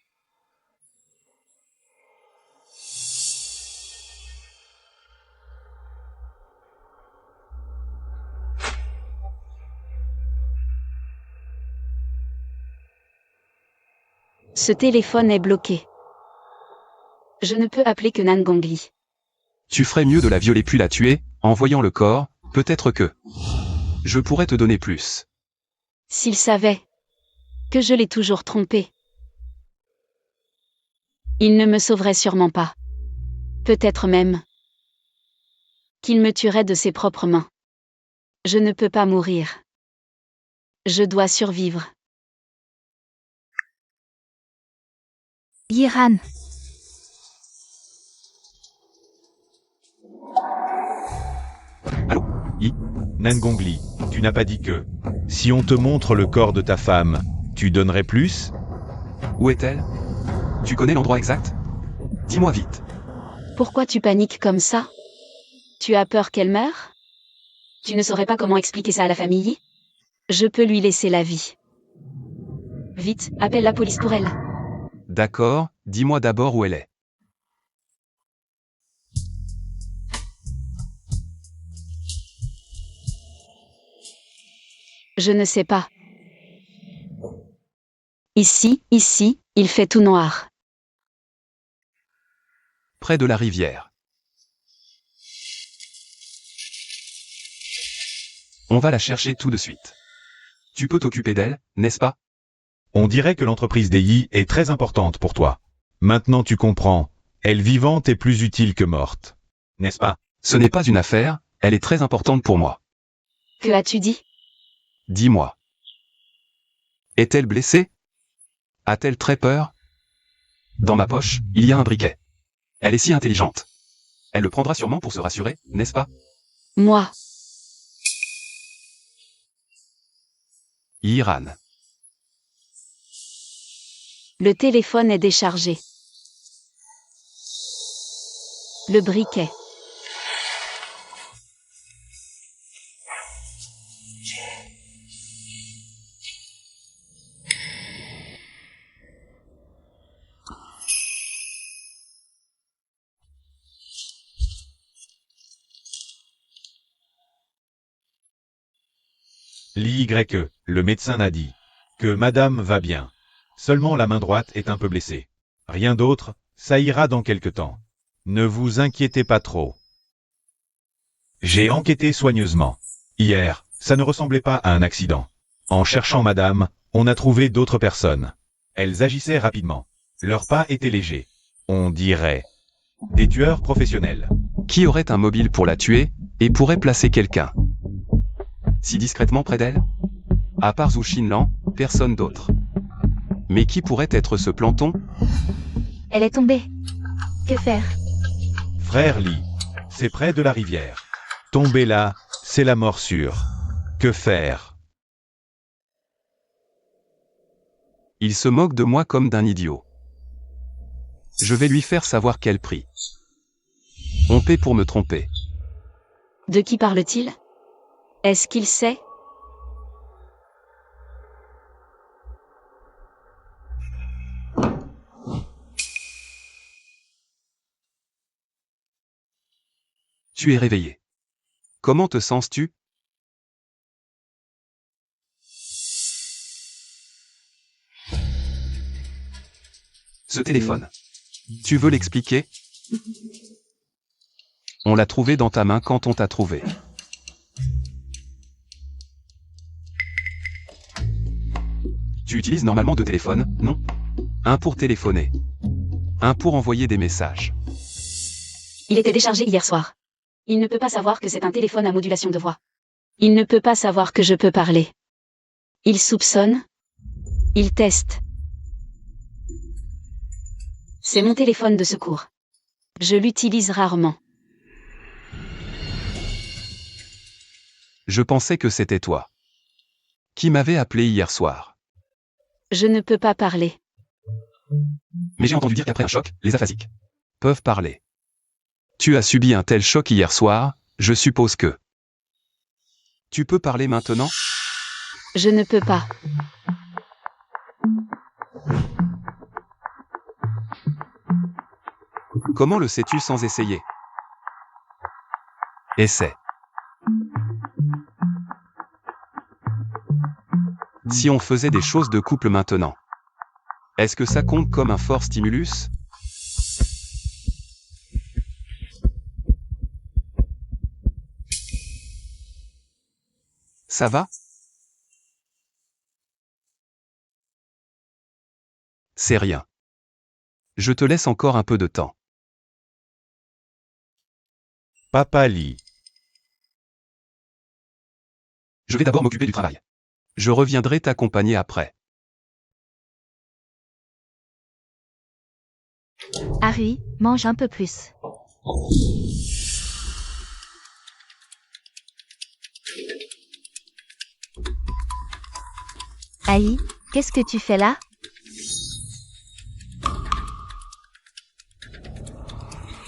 Ce téléphone est bloqué. Je ne peux appeler que Nan Gongli. Tu ferais mieux de la violer puis la tuer, en voyant le corps, peut-être que... Je pourrais te donner plus. S'il savait que je l'ai toujours trompé, il ne me sauverait sûrement pas. Peut-être même qu'il me tuerait de ses propres mains. Je ne peux pas mourir. Je dois survivre. Iran. Allô? Nangongli, tu n'as pas dit que... Si on te montre le corps de ta femme, tu donnerais plus? Où est-elle? Tu connais l'endroit exact? Dis-moi vite. Pourquoi tu paniques comme ça? Tu as peur qu'elle meure? Tu ne saurais pas comment expliquer ça à la famille? Je peux lui laisser la vie. Vite, appelle la police pour elle. D'accord, dis-moi d'abord où elle est. Je ne sais pas. Ici, il fait tout noir. Près de la rivière. On va la chercher tout de suite. Tu peux t'occuper d'elle, n'est-ce pas? On dirait que l'entreprise d'Ei est très importante pour toi. Maintenant tu comprends, elle vivante est plus utile que morte. N'est-ce pas? Ce n'est pas une affaire, elle est très importante pour moi. Que as-tu dit? Dis-moi. Est-elle blessée? A-t-elle très peur? Dans ma poche, il y a un briquet. Elle est si intelligente. Elle le prendra sûrement pour se rassurer, n'est-ce pas? Moi. Iran. Le téléphone est déchargé. Le briquet. L'YE, le médecin n'a dit que madame va bien. Seulement la main droite est un peu blessée. Rien d'autre, ça ira dans quelque temps. Ne vous inquiétez pas trop. J'ai enquêté soigneusement. Hier, ça ne ressemblait pas à un accident. En cherchant madame, on a trouvé d'autres personnes. Elles agissaient rapidement. Leurs pas étaient légers. On dirait des tueurs professionnels. Qui aurait un mobile pour la tuer, et pourrait placer quelqu'un si discrètement près d'elle? À part Zhu Xinlan, personne d'autre. Mais qui pourrait être ce planton? Elle est tombée. Que faire? Frère Lee, c'est près de la rivière. Tomber là, c'est la mort sûre. Que faire? Il se moque de moi comme d'un idiot. Je vais lui faire savoir quel prix. On paie pour me tromper. De qui parle-t-il? Est-ce qu'il sait? Tu es réveillé. Comment te sens-tu? Ce téléphone. Tu veux l'expliquer? On l'a trouvé dans ta main quand on t'a trouvé. Tu utilises normalement 2 téléphones, non? Un pour téléphoner. Un pour envoyer des messages. Il était déchargé hier soir. Il ne peut pas savoir que c'est un téléphone à modulation de voix. Il ne peut pas savoir que je peux parler. Il soupçonne. Il teste. C'est mon téléphone de secours. Je l'utilise rarement. Je pensais que c'était toi. Qui m'avait appelé hier soir. Je ne peux pas parler. Mais j'ai entendu dire qu'après un choc, les aphasiques peuvent parler. Tu as subi un tel choc hier soir, je suppose que... Tu peux parler maintenant? Je ne peux pas. Comment le sais-tu sans essayer? Essaie. Si on faisait des choses de couple maintenant, est-ce que ça compte comme un fort stimulus? Ça va? C'est rien. Je te laisse encore un peu de temps. Papa lit. Je vais d'abord m'occuper du travail. Je reviendrai t'accompagner après. Harry, mange un peu plus. Ali, qu'est-ce que tu fais là?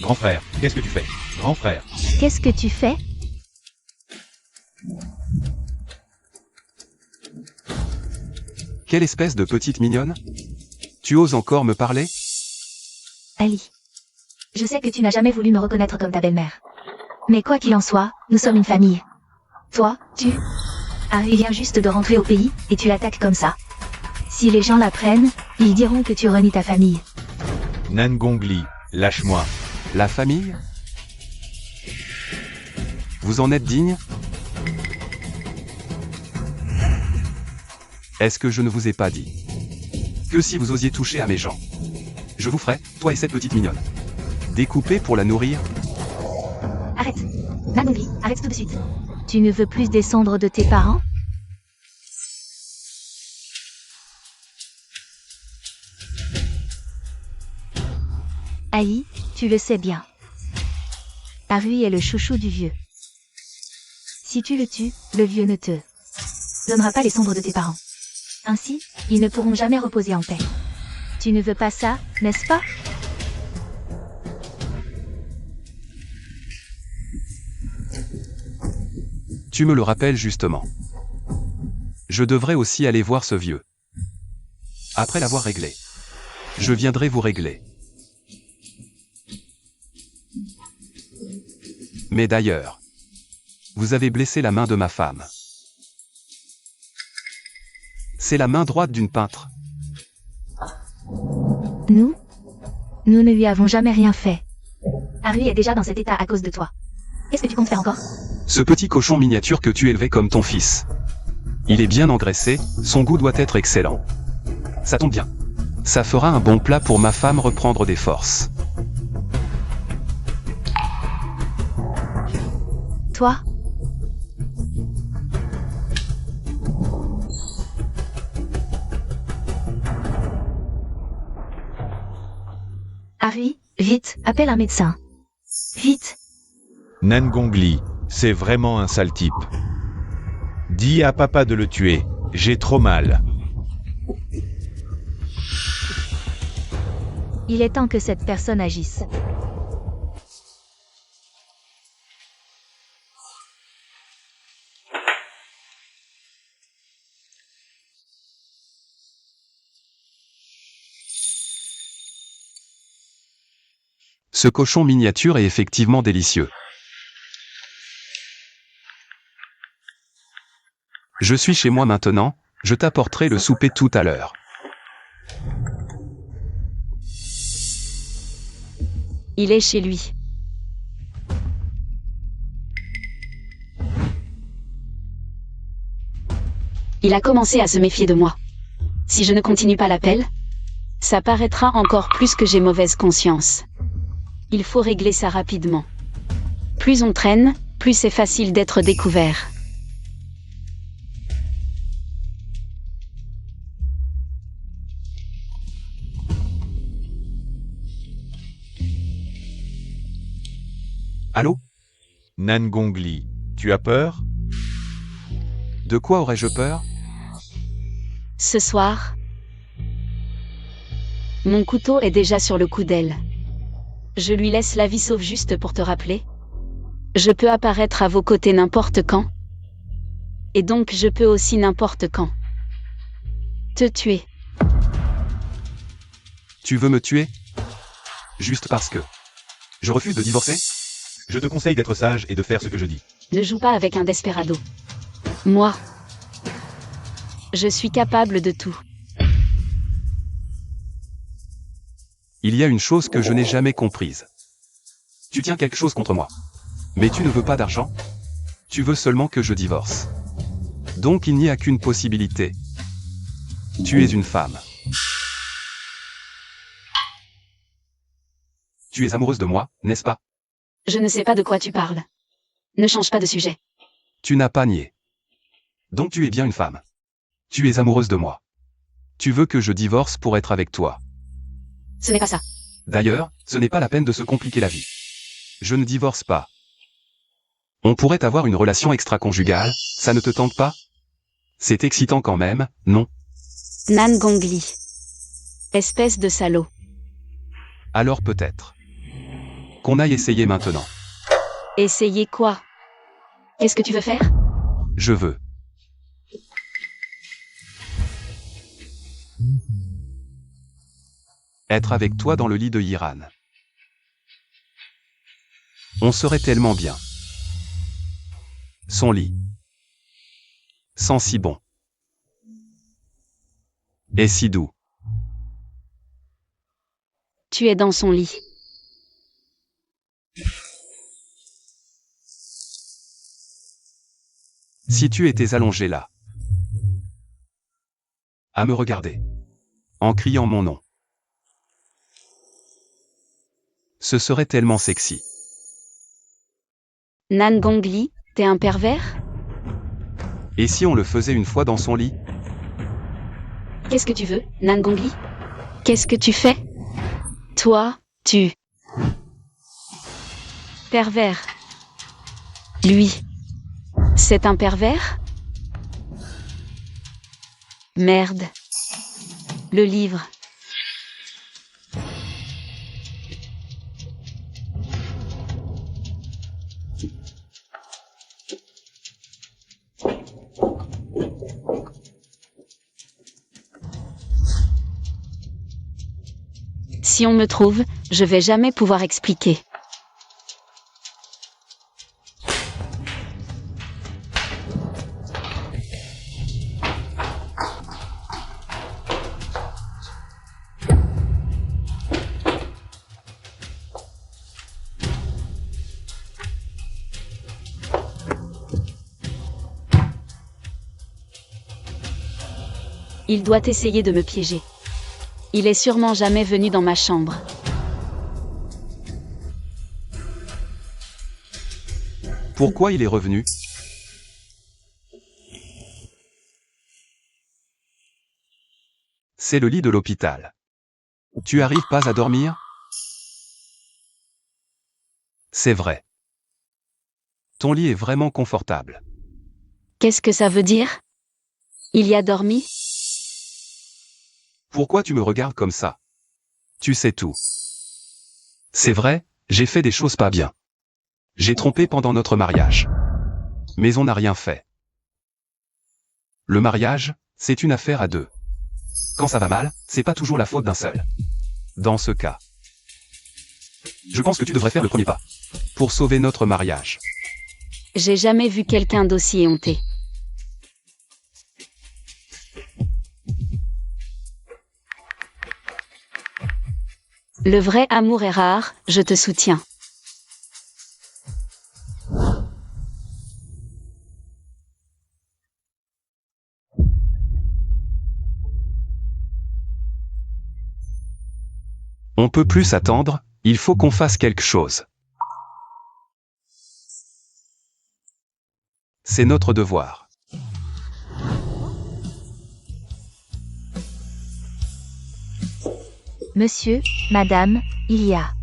Grand frère, qu'est-ce que tu fais? Grand frère. Qu'est-ce que tu fais? Quelle espèce de petite mignonne? Tu oses encore me parler? Ali, je sais que tu n'as jamais voulu me reconnaître comme ta belle-mère. Mais quoi qu'il en soit, nous sommes une famille. Toi, Harry vient juste de rentrer au pays, et tu l'attaques comme ça. Si les gens l'apprennent, ils diront que tu renies ta famille. Nan Gongli, lâche-moi. La famille? Vous en êtes digne? Est-ce que je ne vous ai pas dit que si vous osiez toucher à mes gens, je vous ferai, toi et cette petite mignonne, découper pour la nourrir? Arrête. Nanogli, arrête tout de suite. Tu ne veux plus descendre de tes parents? Ali, tu le sais bien. Harry est le chouchou du vieux. Si tu le tues, le vieux ne te donnera pas les cendres de tes parents. Ainsi, ils ne pourront jamais reposer en paix. Tu ne veux pas ça, n'est-ce pas? Tu me le rappelles justement. Je devrais aussi aller voir ce vieux. Après l'avoir réglé, je viendrai vous régler. Mais d'ailleurs, vous avez blessé la main de ma femme. C'est la main droite d'une peintre. Nous ne lui avons jamais rien fait. Harry est déjà dans cet état à cause de toi. Qu'est-ce que tu comptes faire encore? Ce petit cochon miniature que tu élevais comme ton fils. Il est bien engraissé, son goût doit être excellent. Ça tombe bien. Ça fera un bon plat pour ma femme reprendre des forces. Toi? Harry, vite, appelle un médecin. Vite. Nan Gongli, c'est vraiment un sale type. Dis à papa de le tuer, j'ai trop mal. Il est temps que cette personne agisse. Ce cochon miniature est effectivement délicieux. Je suis chez moi maintenant, je t'apporterai le souper tout à l'heure. Il est chez lui. Il a commencé à se méfier de moi. Si je ne continue pas l'appel, ça paraîtra encore plus que j'ai mauvaise conscience. Il faut régler ça rapidement. Plus on traîne, plus c'est facile d'être découvert. Allô? Nan Gongli, tu as peur? De quoi aurais-je peur? Ce soir, mon couteau est déjà sur le cou d'elle. Je lui laisse la vie sauve juste pour te rappeler. Je peux apparaître à vos côtés n'importe quand. Et donc je peux aussi n'importe quand te tuer. Tu veux me tuer? Juste parce que je refuse de divorcer? Je te conseille d'être sage et de faire ce que je dis. Ne joue pas avec un desperado. Moi, je suis capable de tout. Il y a une chose que je n'ai jamais comprise. Tu tiens quelque chose contre moi. Mais tu ne veux pas d'argent? Tu veux seulement que je divorce. Donc il n'y a qu'une possibilité. Tu es une femme. Tu es amoureuse de moi, n'est-ce pas? Je ne sais pas de quoi tu parles. Ne change pas de sujet. Tu n'as pas nié. Donc tu es bien une femme. Tu es amoureuse de moi. Tu veux que je divorce pour être avec toi. Ce n'est pas ça. D'ailleurs, ce n'est pas la peine de se compliquer la vie. Je ne divorce pas. On pourrait avoir une relation extra-conjugale, ça ne te tente pas? C'est excitant quand même, non? Nan Gongli. Espèce de salaud. Alors peut-être. Qu'on aille essayer maintenant. Essayez quoi? Qu'est-ce que tu veux faire? Je veux. Être avec toi dans le lit de Hiran. On serait tellement bien. Son lit. Sent si bon. Et si doux. Tu es dans son lit. Si tu étais allongé là. À me regarder. En criant mon nom. Ce serait tellement sexy. Nan Gongli, t'es un pervers? Et si on le faisait une fois dans son lit? Qu'est-ce que tu veux, Nan Gongli? Qu'est-ce que tu fais? Toi, tu... Pervers. Lui. C'est un pervers? Merde. Le livre. Si on me trouve, je vais jamais pouvoir expliquer. Il doit essayer de me piéger. Il est sûrement jamais venu dans ma chambre. Pourquoi il est revenu? C'est le lit de l'hôpital. Tu arrives pas à dormir? C'est vrai. Ton lit est vraiment confortable. Qu'est-ce que ça veut dire? Il y a dormi? Pourquoi tu me regardes comme ça? Tu sais tout. C'est vrai, j'ai fait des choses pas bien. J'ai trompé pendant notre mariage. Mais on n'a rien fait. Le mariage, c'est une affaire à deux. Quand ça va mal, c'est pas toujours la faute d'un seul. Dans ce cas, je pense que tu devrais faire le premier pas. Pour sauver notre mariage. J'ai jamais vu quelqu'un d'aussi éhonté. Le vrai amour est rare, je te soutiens. On peut plus s'attendre, il faut qu'on fasse quelque chose. C'est notre devoir. Monsieur, madame, il y a.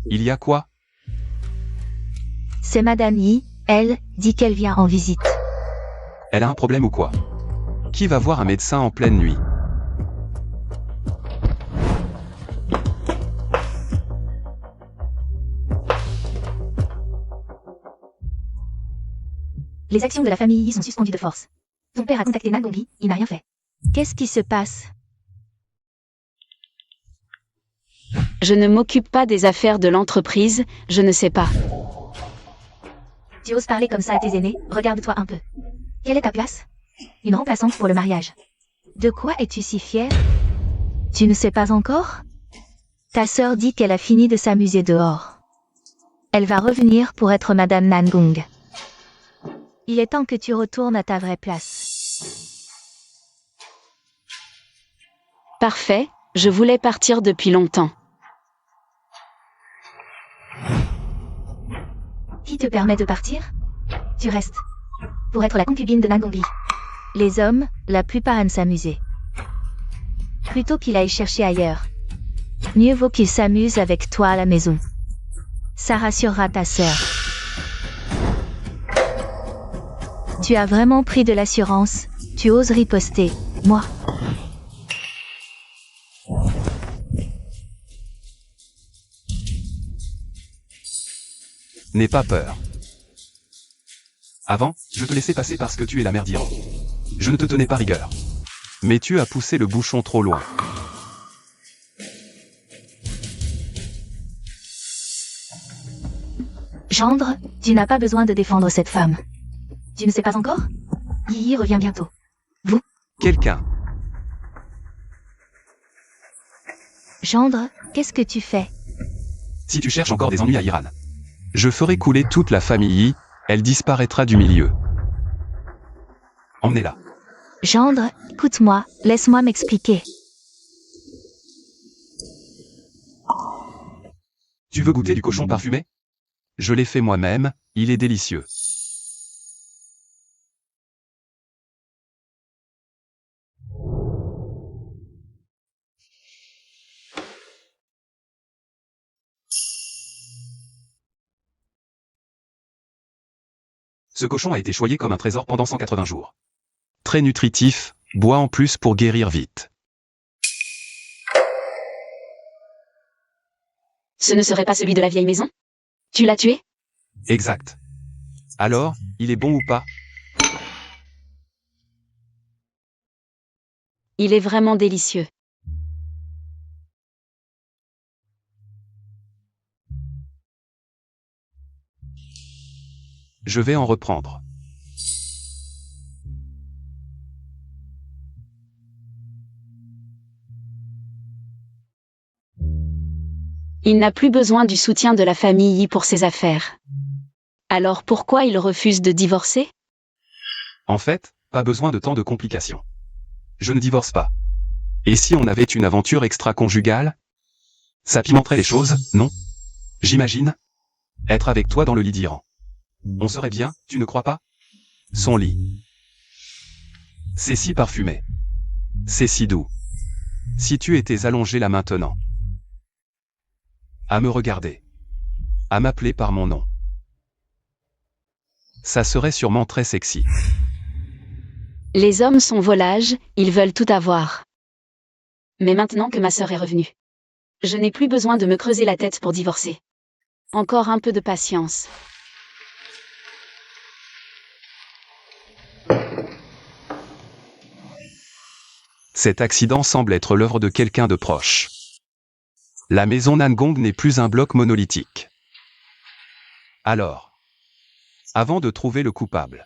Il y a quoi? C'est madame Yi, elle, dit qu'elle vient en visite. Elle a un problème ou quoi? Qui va voir un médecin en pleine nuit? Les actions de la famille Yi sont suspendues de force. Ton père a contacté Na Gongbi, il n'a rien fait. Qu'est-ce qui se passe? Je ne m'occupe pas des affaires de l'entreprise, je ne sais pas. Tu oses parler comme ça à tes aînés? Regarde-toi un peu. Quelle est ta place? Une remplaçante pour le mariage. De quoi es-tu si fière? Tu ne sais pas encore? Ta sœur dit qu'elle a fini de s'amuser dehors. Elle va revenir pour être Madame Nangung. Il est temps que tu retournes à ta vraie place. Parfait, je voulais partir depuis longtemps. Qui te permet de partir? Tu restes. Pour être la concubine de Nagongbi. Les hommes, la plupart aiment s'amuser. Plutôt qu'il aille chercher ailleurs. Mieux vaut qu'il s'amuse avec toi à la maison. Ça rassurera ta sœur. Tu as vraiment pris de l'assurance, tu oses riposter, moi. N'aie pas peur. Avant, je te laissais passer parce que tu es la mère d'Iran. Je ne te tenais pas rigueur. Mais tu as poussé le bouchon trop loin. Gendre, tu n'as pas besoin de défendre cette femme. Tu ne sais pas encore? Yi revient bientôt. Vous? Quelqu'un. Gendre, qu'est-ce que tu fais? Si tu cherches encore des ennuis à Iran, je ferai couler toute la famille Yi, elle disparaîtra du milieu. Emmenez-la. Gendre, écoute-moi, laisse-moi m'expliquer. Tu veux goûter du cochon parfumé? Je l'ai fait moi-même, il est délicieux. Ce cochon a été choyé comme un trésor pendant 180 jours. Très nutritif, bois en plus pour guérir vite. Ce ne serait pas celui de la vieille maison? Tu l'as tué? Exact. Alors, il est bon ou pas? Il est vraiment délicieux. Je vais en reprendre. Il n'a plus besoin du soutien de la famille Yi pour ses affaires. Alors pourquoi il refuse de divorcer? En fait, pas besoin de tant de complications. Je ne divorce pas. Et si on avait une aventure extra-conjugale? Ça pimenterait les choses, non? J'imagine. Être avec toi dans le lit d'Iran. On serait bien, tu ne crois pas? Son lit. C'est si parfumé. C'est si doux. Si tu étais allongé là maintenant. À me regarder. À m'appeler par mon nom. Ça serait sûrement très sexy. Les hommes sont volages, ils veulent tout avoir. Mais maintenant que ma sœur est revenue, je n'ai plus besoin de me creuser la tête pour divorcer. Encore un peu de patience. Cet accident semble être l'œuvre de quelqu'un de proche. La maison Nangong n'est plus un bloc monolithique. Alors, avant de trouver le coupable,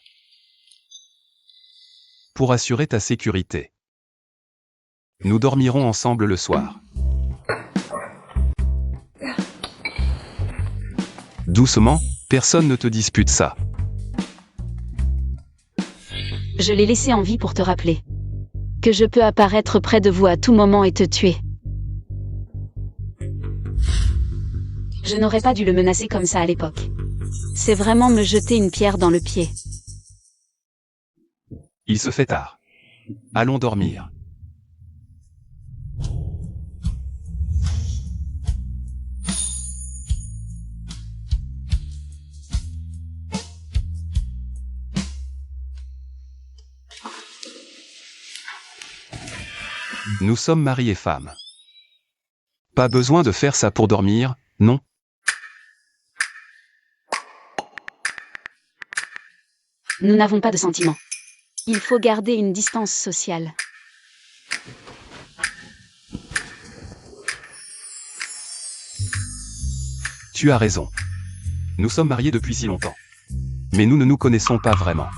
pour assurer ta sécurité, nous dormirons ensemble le soir. Doucement, personne ne te dispute ça. Je l'ai laissé en vie pour te rappeler que je peux apparaître près de vous à tout moment et te tuer. Je n'aurais pas dû le menacer comme ça à l'époque. C'est vraiment me jeter une pierre dans le pied. Il se fait tard. Allons dormir. Nous sommes mari et femme. Pas besoin de faire ça pour dormir, non? Nous n'avons pas de sentiments. Il faut garder une distance sociale. Tu as raison. Nous sommes mariés depuis si longtemps. Mais nous ne nous connaissons pas vraiment.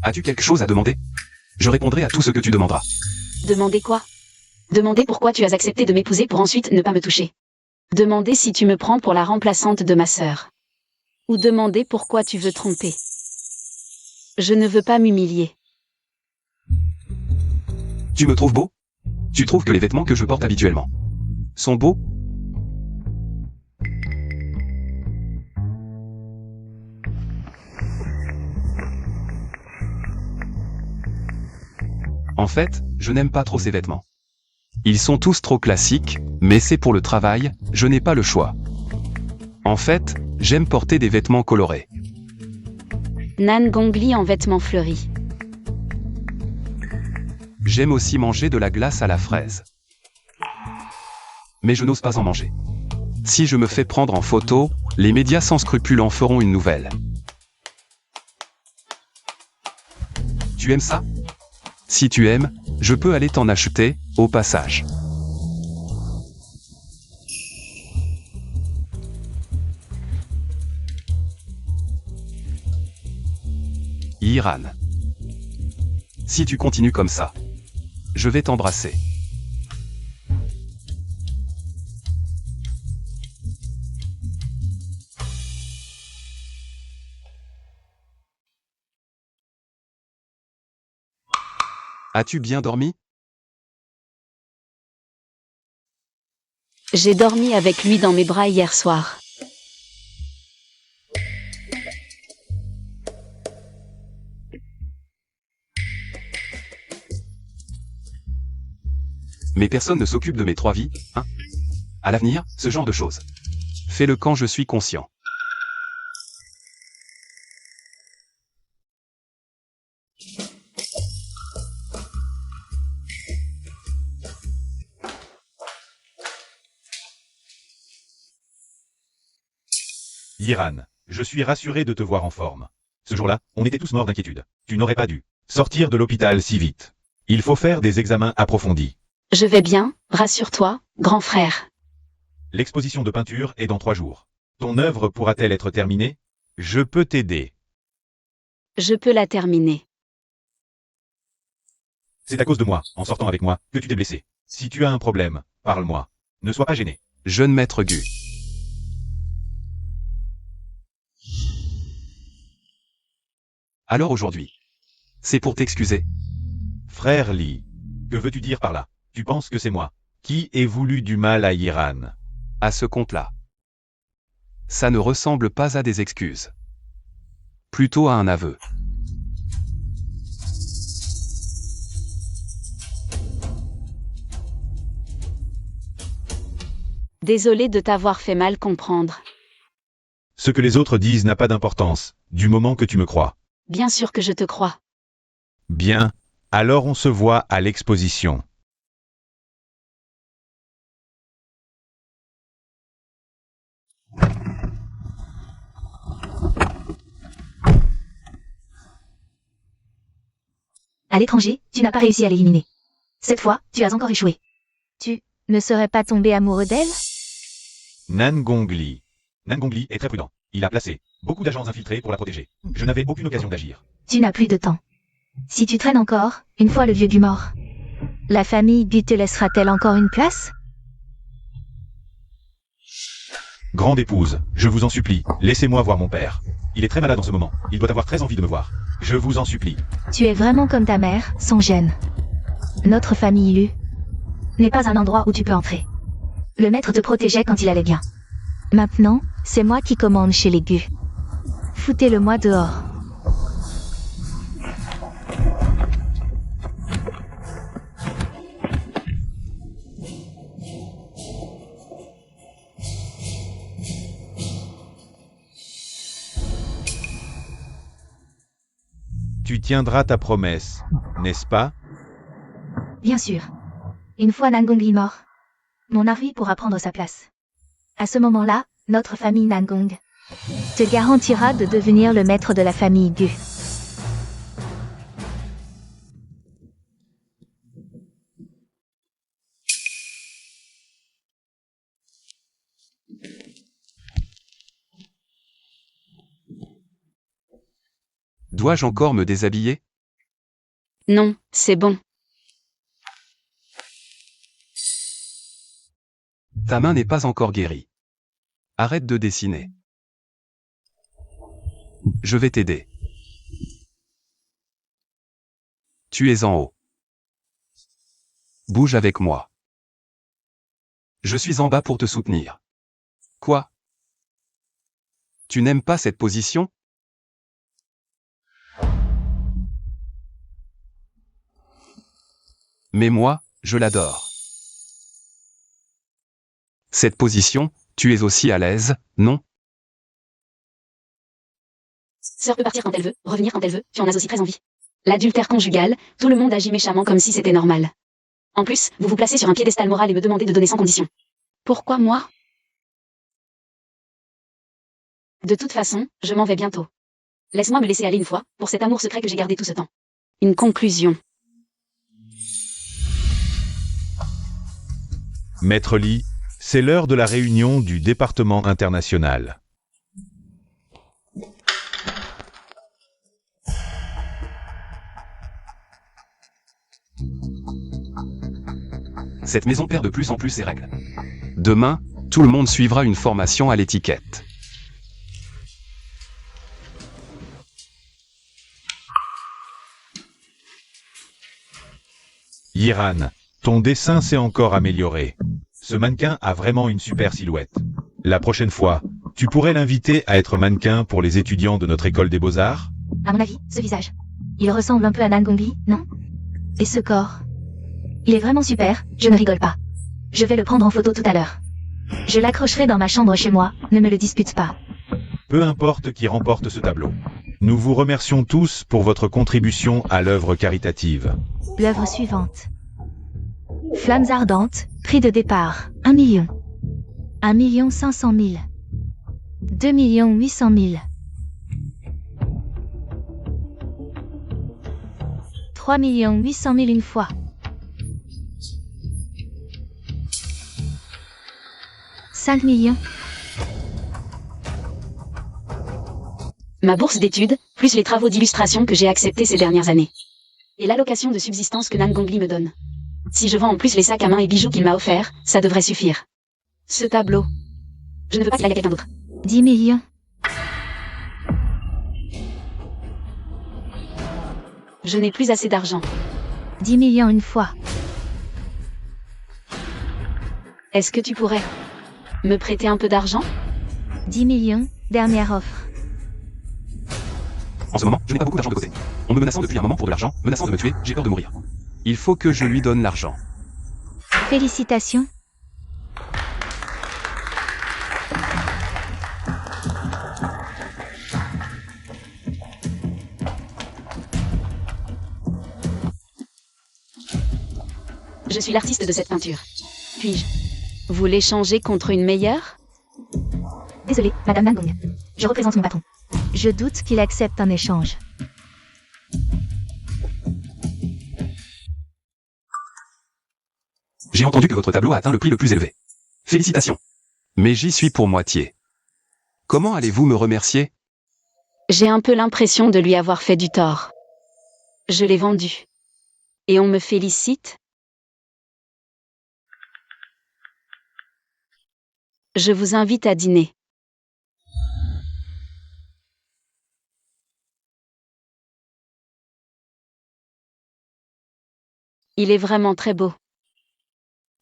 As-tu quelque chose à demander? Je répondrai à tout ce que tu demanderas. Demander quoi? Demander pourquoi tu as accepté de m'épouser pour ensuite ne pas me toucher. Demander si tu me prends pour la remplaçante de ma sœur. Ou demander pourquoi tu veux tromper. Je ne veux pas m'humilier. Tu me trouves beau? Tu trouves que les vêtements que je porte habituellement sont beaux? En fait, je n'aime pas trop ces vêtements. Ils sont tous trop classiques, mais c'est pour le travail, je n'ai pas le choix. En fait, j'aime porter des vêtements colorés. Nan Gongli en vêtements fleuris. J'aime aussi manger de la glace à la fraise. Mais je n'ose pas en manger. Si je me fais prendre en photo, les médias sans scrupules en feront une nouvelle. Tu aimes ça? Si tu aimes, je peux aller t'en acheter, au passage. Yiran. Si tu continues comme ça, je vais t'embrasser. As-tu bien dormi? J'ai dormi avec lui dans mes bras hier soir. Mais personne ne s'occupe de mes 3 vies, hein? À l'avenir, ce genre de choses. Fais-le quand je suis conscient. Yiran, je suis rassuré de te voir en forme. Ce jour-là, on était tous morts d'inquiétude. Tu n'aurais pas dû sortir de l'hôpital si vite. Il faut faire des examens approfondis. Je vais bien, rassure-toi, grand frère. L'exposition de peinture est dans 3 jours. Ton œuvre pourra-t-elle être terminée? Je peux t'aider. Je peux la terminer. C'est à cause de moi, en sortant avec moi, que tu t'es blessé. Si tu as un problème, parle-moi. Ne sois pas gêné. Jeune maître Gu. Alors aujourd'hui, c'est pour t'excuser. Frère Li, que veux-tu dire par là? Tu penses que c'est moi qui ai voulu du mal à Yiran? À ce compte-là, ça ne ressemble pas à des excuses. Plutôt à un aveu. Désolé de t'avoir fait mal comprendre. Ce que les autres disent n'a pas d'importance, du moment que tu me crois. Bien sûr que je te crois. Bien, Alors on se voit à l'exposition. À l'étranger, tu n'as pas réussi à l'éliminer. Cette fois, tu as encore échoué. Tu ne serais pas tombé amoureux d'elle? Nan Gongli. Nan Gongli est très prudent. Il a placé beaucoup d'agents infiltrés pour la protéger. Je n'avais aucune occasion d'agir. Tu n'as plus de temps. Si tu traînes encore, une fois le vieux gu mort, la famille Bu te laissera-t-elle encore une place? Grande épouse, je vous en supplie, laissez-moi voir mon père. Il est très malade en ce moment. Il doit avoir très envie de me voir. Je vous en supplie. Tu es vraiment comme ta mère, sans gêne. Notre famille Lu n'est pas un endroit où tu peux entrer. Le maître te protégeait quand il allait bien. Maintenant, c'est moi qui commande chez les Gu. Foutez-le-moi dehors. Tu tiendras ta promesse, n'est-ce pas? Bien sûr. Une fois Nan Gongli mort, mon mari pourra prendre sa place. À ce moment-là, notre famille Nan Gong te garantira de devenir le maître de la famille Gu. Dois-je encore me déshabiller? Non, c'est bon. Ta main n'est pas encore guérie. Arrête de dessiner. Je vais t'aider. Tu es en haut. Bouge avec moi. Je suis en bas pour te soutenir. Quoi? Tu n'aimes pas cette position? Mais moi, je l'adore. Cette position, tu es aussi à l'aise, non? Sœur peut partir quand elle veut, revenir quand elle veut, tu en as aussi très envie. L'adultère conjugal, tout le monde agit méchamment comme si c'était normal. En plus, vous vous placez sur un piédestal moral et me demandez de donner sans condition. Pourquoi moi? De toute façon, je m'en vais bientôt. Laisse-moi me laisser aller une fois, pour cet amour secret que j'ai gardé tout ce temps. Une conclusion. Maître Li, c'est l'heure de la réunion du département international. Cette maison perd de plus en plus ses règles. Demain, tout le monde suivra une formation à l'étiquette. Yiran, ton dessin s'est encore amélioré. Ce mannequin a vraiment une super silhouette. La prochaine fois, tu pourrais l'inviter à être mannequin pour les étudiants de notre école des beaux-arts? À mon avis, ce visage. Il ressemble un peu à Nan Gongli, non? Et ce corps. Il est vraiment super, je ne rigole pas. Je vais le prendre en photo tout à l'heure. Je l'accrocherai dans ma chambre chez moi, ne me le dispute pas. Peu importe qui remporte ce tableau. Nous vous remercions tous pour votre contribution à l'œuvre caritative. L'œuvre suivante. Flammes ardentes, prix de départ, 1 million. 1 500 000. 2 800 000. 3 800 000 une fois. 5 millions. Ma bourse d'études, plus les travaux d'illustration que j'ai acceptés ces dernières années. Et l'allocation de subsistance que Nan Gongli me donne. Si je vends en plus les sacs à main et bijoux qu'il m'a offerts, ça devrait suffire. Ce tableau. Je ne veux pas qu'il aille à quelqu'un d'autre. 10 millions. Je n'ai plus assez d'argent. 10 millions une fois. Est-ce que tu pourrais me prêter un peu d'argent? 10 millions, dernière offre. En ce moment, je n'ai pas beaucoup d'argent de côté. On me menaçant depuis un moment pour de l'argent, menaçant de me tuer, j'ai peur de mourir. Il faut que je lui donne l'argent. Félicitations. Je suis l'artiste de cette peinture. Puis-je vous l'échanger contre une meilleure? Désolée, Madame Nangong. Je représente mon patron. Je doute qu'il accepte un échange. J'ai entendu que votre tableau a atteint le prix le plus élevé. Félicitations. Mais j'y suis pour moitié. Comment allez-vous me remercier? J'ai un peu l'impression de lui avoir fait du tort. Je l'ai vendu. Et on me félicite? Je vous invite à dîner. Il est vraiment très beau.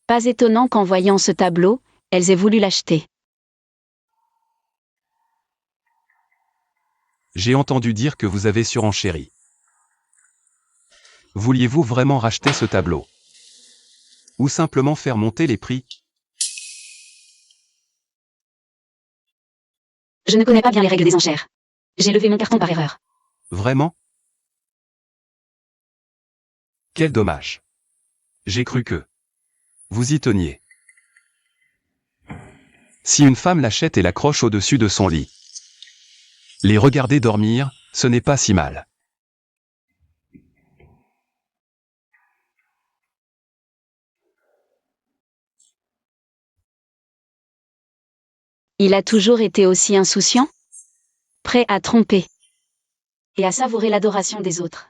Pas étonnant qu'en voyant ce tableau, elles aient voulu l'acheter. J'ai entendu dire que vous avez surenchéri. Vouliez-vous vraiment racheter ce tableau? Ou simplement faire monter les prix? Je ne connais pas bien les règles des enchères. J'ai levé mon carton par erreur. Vraiment? Quel dommage. J'ai cru que vous y teniez. Si une femme l'achète et l'accroche au-dessus de son lit, les regarder dormir, ce n'est pas si mal. Il a toujours été aussi insouciant? Prêt à tromper. Et à savourer l'adoration des autres.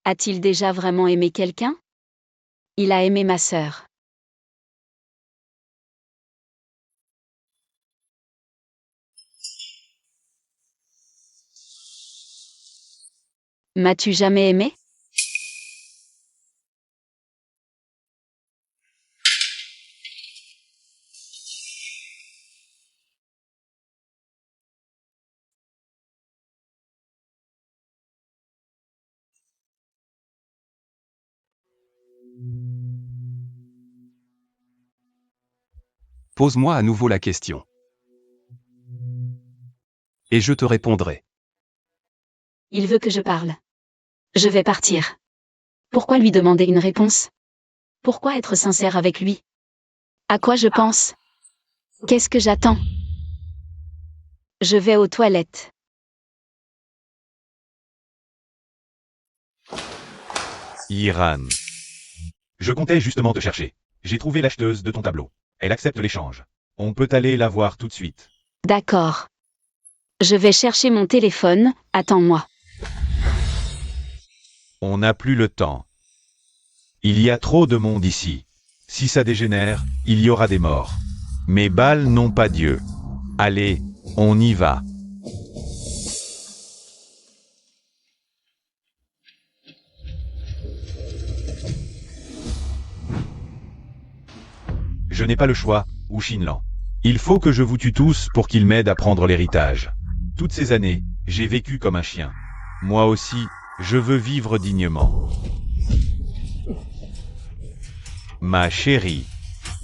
A-t-il déjà vraiment aimé quelqu'un? Il a aimé ma sœur. M'as-tu jamais aimé? Pose-moi à nouveau la question. Et je te répondrai. Il veut que je parle. Je vais partir. Pourquoi lui demander une réponse? Pourquoi être sincère avec lui? À quoi je pense? Qu'est-ce que j'attends? Je vais aux toilettes. Iran. Je comptais justement te chercher. J'ai trouvé l'acheteuse de ton tableau. Elle accepte l'échange. On peut aller la voir tout de suite. D'accord. Je vais chercher mon téléphone, attends-moi. On n'a plus le temps. Il y a trop de monde ici. Si ça dégénère, il y aura des morts. Mes balles n'ont pas Dieu. Allez, on y va. Je n'ai pas le choix, Wu Xinlan. Il faut que je vous tue tous pour qu'il m'aide à prendre l'héritage. Toutes ces années, j'ai vécu comme un chien. Moi aussi, je veux vivre dignement. Ma chérie,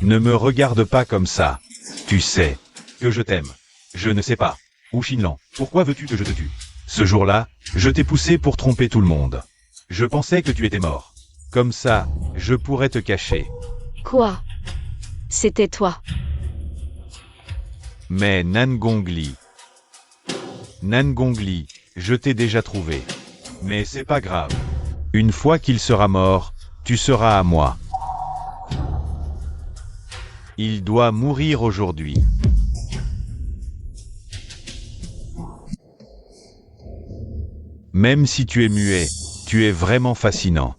ne me regarde pas comme ça. Tu sais que je t'aime. Je ne sais pas. Wu Xinlan, pourquoi veux-tu que je te tue? Ce jour-là, je t'ai poussé pour tromper tout le monde. Je pensais que tu étais mort. Comme ça, je pourrais te cacher. Quoi? C'était toi. Mais Nangongli, je t'ai déjà trouvé. Mais c'est pas grave. Une fois qu'il sera mort, tu seras à moi. Il doit mourir aujourd'hui. Même si tu es muet, tu es vraiment fascinant.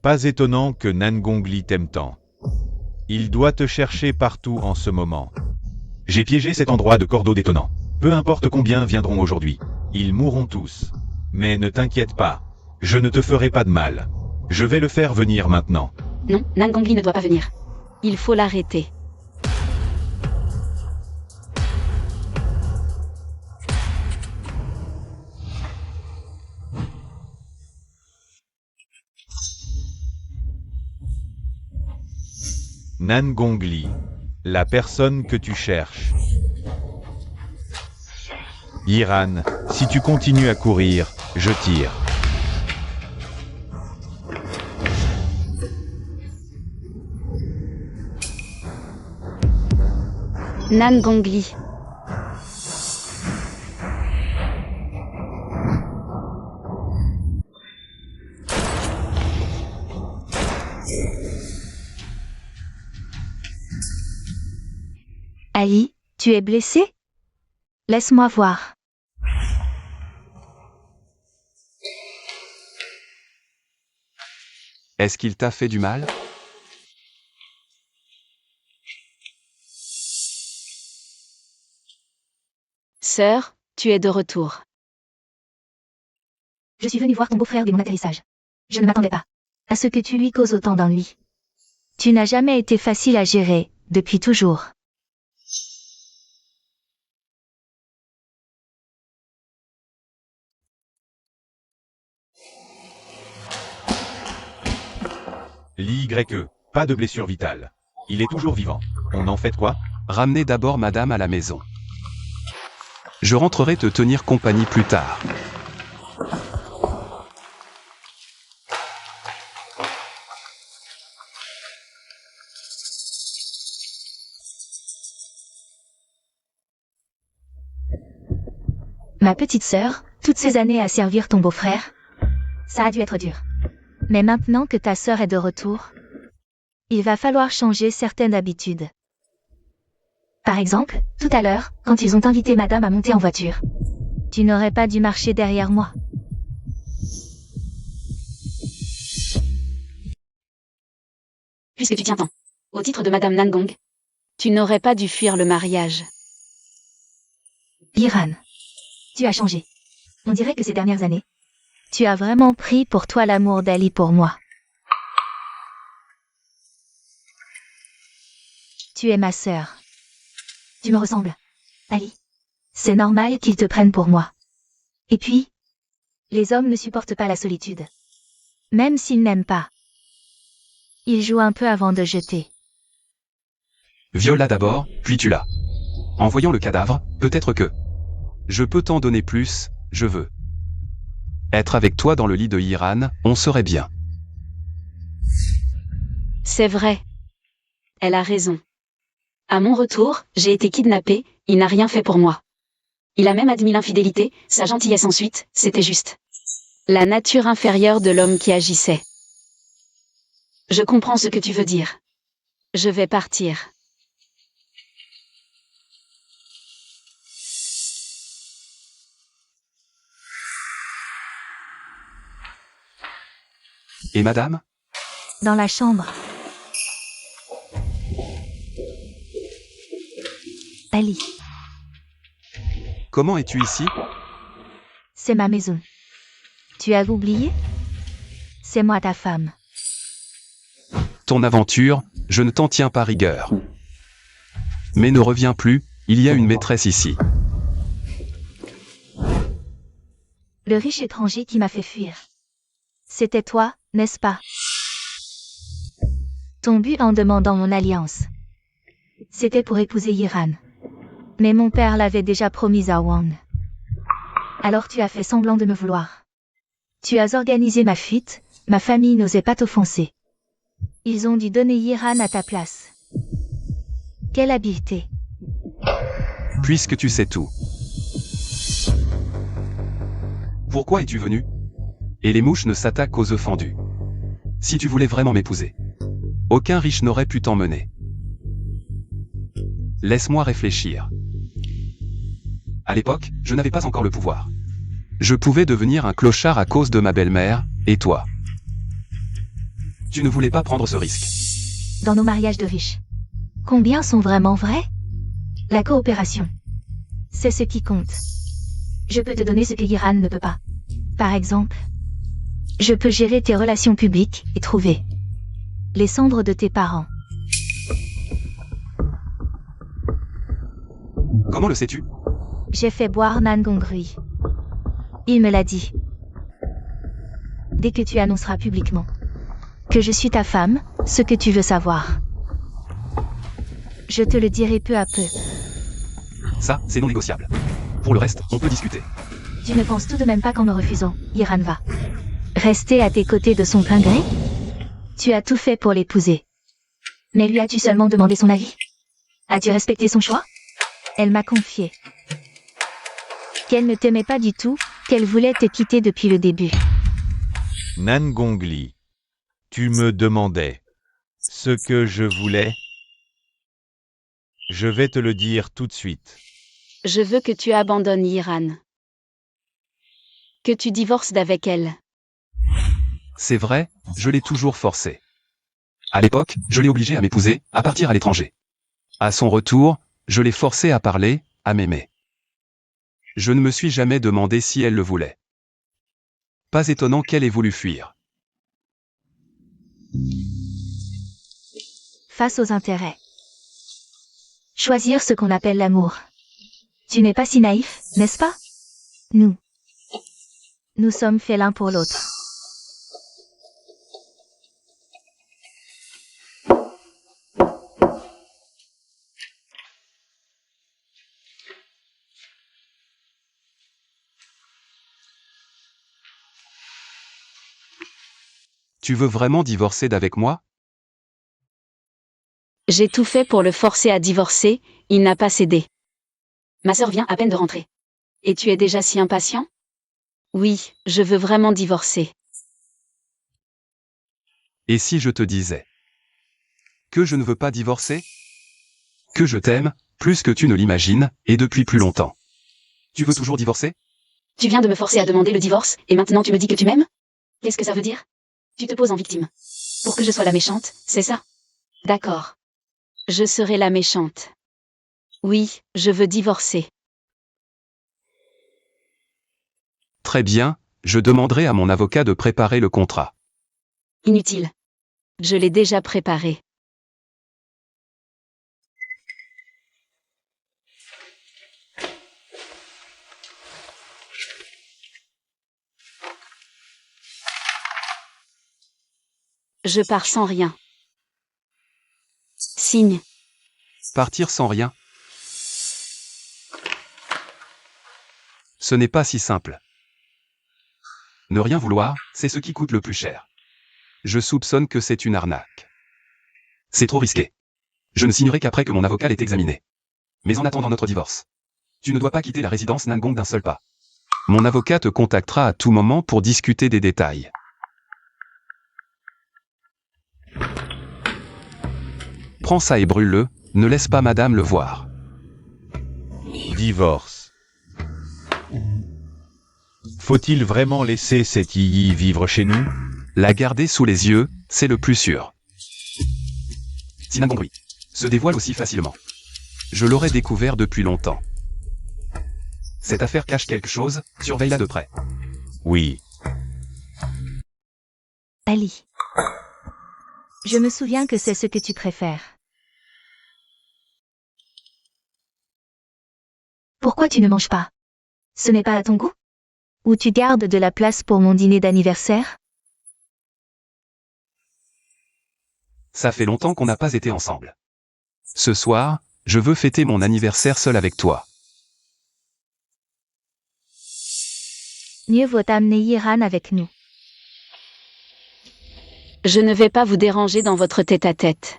Pas étonnant que Nangongli t'aime tant. Il doit te chercher partout en ce moment. J'ai piégé cet endroit de cordeau détonnant. Peu importe combien viendront aujourd'hui. Ils mourront tous. Mais ne t'inquiète pas. Je ne te ferai pas de mal. Je vais le faire venir maintenant. Non, Nangongli ne doit pas venir. Il faut l'arrêter. Nangongli, la personne que tu cherches. Iran, si tu continues à courir, je tire. Nan Gongli. Ali, tu es blessé? Laisse-moi voir. Est-ce qu'il t'a fait du mal? Sœur, tu es de retour. Je suis venue voir ton beau-frère dès mon atterrissage. Je ne m'attendais pas à ce que tu lui causes autant d'ennui. Tu n'as jamais été facile à gérer, depuis toujours. L'YE, pas de blessure vitale. Il est toujours vivant. On en fait quoi? Ramenez d'abord madame à la maison. Je rentrerai te tenir compagnie plus tard. Ma petite sœur, toutes ces années à servir ton beau-frère, ça a dû être dur. Mais maintenant que ta sœur est de retour, il va falloir changer certaines habitudes. Par exemple, tout à l'heure, quand ils ont invité madame à monter en voiture, tu n'aurais pas dû marcher derrière moi. Puisque tu tiens tant au titre de madame Nangong, tu n'aurais pas dû fuir le mariage. Yiran, tu as changé. On dirait que ces dernières années, tu as vraiment pris pour toi l'amour d'Ali pour moi. Tu es ma sœur. Tu me ressembles, Ali. C'est normal qu'ils te prennent pour moi. Et puis, les hommes ne supportent pas la solitude. Même s'ils n'aiment pas. Ils jouent un peu avant de jeter. Viola d'abord, puis tu l'as. En voyant le cadavre, peut-être que... Je peux t'en donner plus, je veux. Être avec toi dans le lit de Yiran, on serait bien. C'est vrai. Elle a raison. À mon retour, j'ai été kidnappée, il n'a rien fait pour moi. Il a même admis l'infidélité, sa gentillesse ensuite, c'était juste la nature inférieure de l'homme qui agissait. Je comprends ce que tu veux dire. Je vais partir. Et madame? Dans la chambre. Ali, Comment es-tu ici? c'est ma maison. Tu as oublié? C'est moi ta femme. Ton aventure, je ne t'en tiens pas rigueur. Mais ne reviens plus, il y a une maîtresse ici. Le riche étranger qui m'a fait fuir. C'était toi, n'est-ce pas? Ton but en demandant mon alliance, c'était pour épouser Yiran. Mais mon père l'avait déjà promise à Wang. Alors tu as fait semblant de me vouloir. Tu as organisé ma fuite, ma famille n'osait pas t'offenser. Ils ont dû donner Yiran à ta place. Quelle habileté. Puisque tu sais tout. Pourquoi es-tu venu? Et les mouches ne s'attaquent qu'aux œufs fendus. Si tu voulais vraiment m'épouser, aucun riche n'aurait pu t'emmener. Laisse-moi réfléchir. À l'époque, je n'avais pas encore le pouvoir. Je pouvais devenir un clochard à cause de ma belle-mère, et toi. Tu ne voulais pas prendre ce risque. Dans nos mariages de riches, combien sont vraiment vrais? La coopération, c'est ce qui compte. Je peux te donner ce que Yiran ne peut pas. Par exemple, je peux gérer tes relations publiques et trouver les cendres de tes parents. Comment le sais-tu? J'ai fait boire Nan Gongri. Il me l'a dit. Dès que tu annonceras publiquement que je suis ta femme, ce que tu veux savoir, je te le dirai peu à peu. Ça, c'est non négociable. Pour le reste, on peut discuter. Tu ne penses tout de même pas qu'en me refusant, Yiran va rester à tes côtés de son plein gré? Tu as tout fait pour l'épouser. Mais lui as-tu seulement demandé son avis? As-tu respecté son choix? Elle m'a confié qu'elle ne t'aimait pas du tout, qu'elle voulait te quitter depuis le début. Nan Gongli. Tu me demandais ce que je voulais. Je vais te le dire tout de suite. Je veux que tu abandonnes Yiran. Que tu divorces d'avec elle. C'est vrai, je l'ai toujours forcé. À l'époque, je l'ai obligé à m'épouser, à partir à l'étranger. À son retour, je l'ai forcé à parler, à m'aimer. Je ne me suis jamais demandé si elle le voulait. Pas étonnant qu'elle ait voulu fuir. Face aux intérêts. Choisir ce qu'on appelle l'amour. Tu n'es pas si naïf, n'est-ce pas? Nous sommes faits l'un pour l'autre. Tu veux vraiment divorcer d'avec moi? J'ai tout fait pour le forcer à divorcer, il n'a pas cédé. Ma sœur vient à peine de rentrer. Et tu es déjà si impatient? Oui, je veux vraiment divorcer. Et si je te disais que je ne veux pas divorcer? Que je t'aime, plus que tu ne l'imagines, et depuis plus longtemps. Tu veux toujours divorcer? Tu viens de me forcer à demander le divorce, et maintenant tu me dis que tu m'aimes? Qu'est-ce que ça veut dire? Tu te poses en victime. Pour que je sois la méchante, c'est ça? D'accord. Je serai la méchante. Oui, je veux divorcer. Très bien, je demanderai à mon avocat de préparer le contrat. Inutile. Je l'ai déjà préparé. Je pars sans rien. Signe. Partir sans rien? Ce n'est pas si simple. Ne rien vouloir, c'est ce qui coûte le plus cher. Je soupçonne que c'est une arnaque. C'est trop risqué. Je ne signerai qu'après que mon avocat l'ait examiné. Mais en attendant notre divorce, tu ne dois pas quitter la résidence Nangong d'un seul pas. Mon avocat te contactera à tout moment pour discuter des détails. Prends ça et brûle-le, ne laisse pas madame le voir. Divorce. Faut-il vraiment laisser cette Yi vivre chez nous? La garder sous les yeux, c'est le plus sûr. Si Nangongri se dévoile aussi facilement, je l'aurais découvert depuis longtemps. Cette affaire cache quelque chose, surveille-la de près. Oui. Ali. Je me souviens que c'est ce que tu préfères. Pourquoi tu ne manges pas? Ce n'est pas à ton goût? Ou tu gardes de la place pour mon dîner d'anniversaire? Ça fait longtemps qu'on n'a pas été ensemble. Ce soir, je veux fêter mon anniversaire seul avec toi. Mieux vaut amener Yiran avec nous. Je ne vais pas vous déranger dans votre tête-à-tête.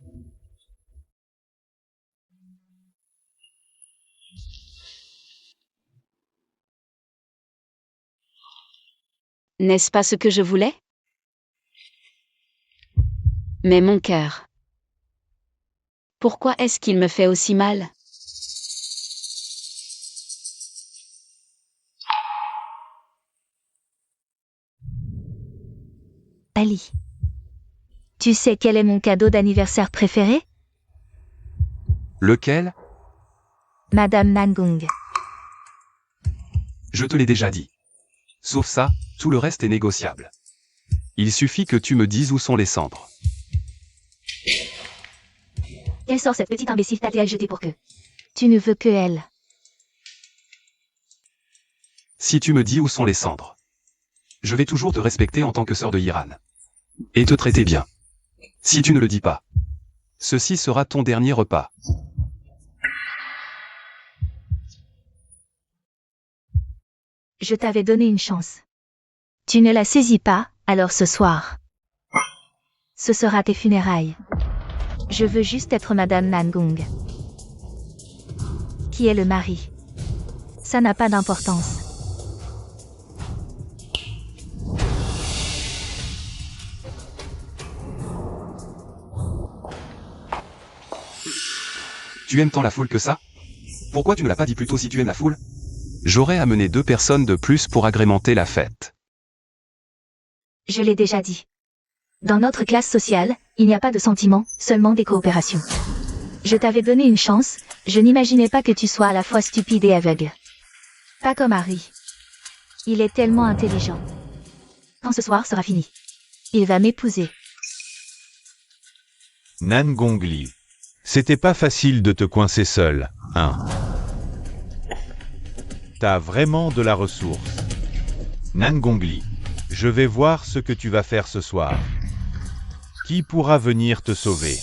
N'est-ce pas ce que je voulais? Mais mon cœur. Pourquoi est-ce qu'il me fait aussi mal? Ali. Tu sais quel est mon cadeau d'anniversaire préféré? Lequel? Madame Nangong. Je te l'ai déjà dit. Sauf ça, tout le reste est négociable. Il suffit que tu me dises où sont les cendres. Quelle sort cette petite imbécile t'a à jeter pour que? Tu ne veux que elle. Si tu me dis où sont les cendres, je vais toujours te respecter en tant que sœur de Yiran. Et te traiter bien. Si tu ne le dis pas, ceci sera ton dernier repas. Je t'avais donné une chance. Tu ne la saisis pas, alors ce soir. Ce sera tes funérailles. Je veux juste être Madame Nangong. qui est le mari. Ça n'a pas d'importance. Tu aimes tant la foule que ça? Pourquoi tu ne l'as pas dit plus tôt si tu aimes la foule? J'aurais amené 2 personnes de plus pour agrémenter la fête. Je l'ai déjà dit. Dans notre classe sociale, il n'y a pas de sentiments, seulement des coopérations. Je t'avais donné une chance, je n'imaginais pas que tu sois à la fois stupide et aveugle. Pas comme Harry. Il est tellement intelligent. Quand ce soir sera fini, il va m'épouser. Nan Gongli. C'était pas facile de te coincer seul, hein. T'as vraiment de la ressource. Nan Gongli. Je vais voir ce que tu vas faire ce soir. Qui pourra venir te sauver?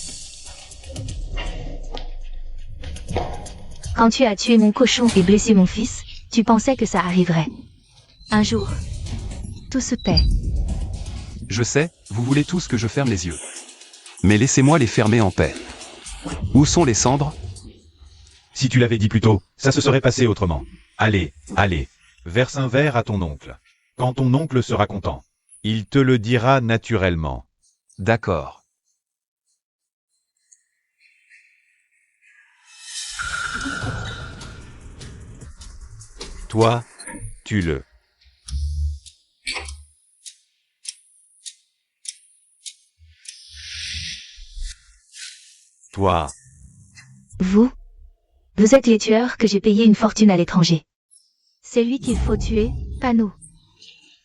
Quand tu as tué mon cochon et blessé mon fils, tu pensais que ça arriverait. Un jour, tout se paie. Je sais, vous voulez tous que je ferme les yeux. Mais laissez-moi les fermer en paix. Où sont les cendres? Si tu l'avais dit plus tôt, ça se serait passé autrement. Allez, allez, verse un verre à ton oncle. Quand ton oncle sera content, il te le dira naturellement. D'accord. Toi, tue-le. Toi, Vous êtes les tueurs que j'ai payé une fortune à l'étranger. C'est lui qu'il faut tuer, pas nous.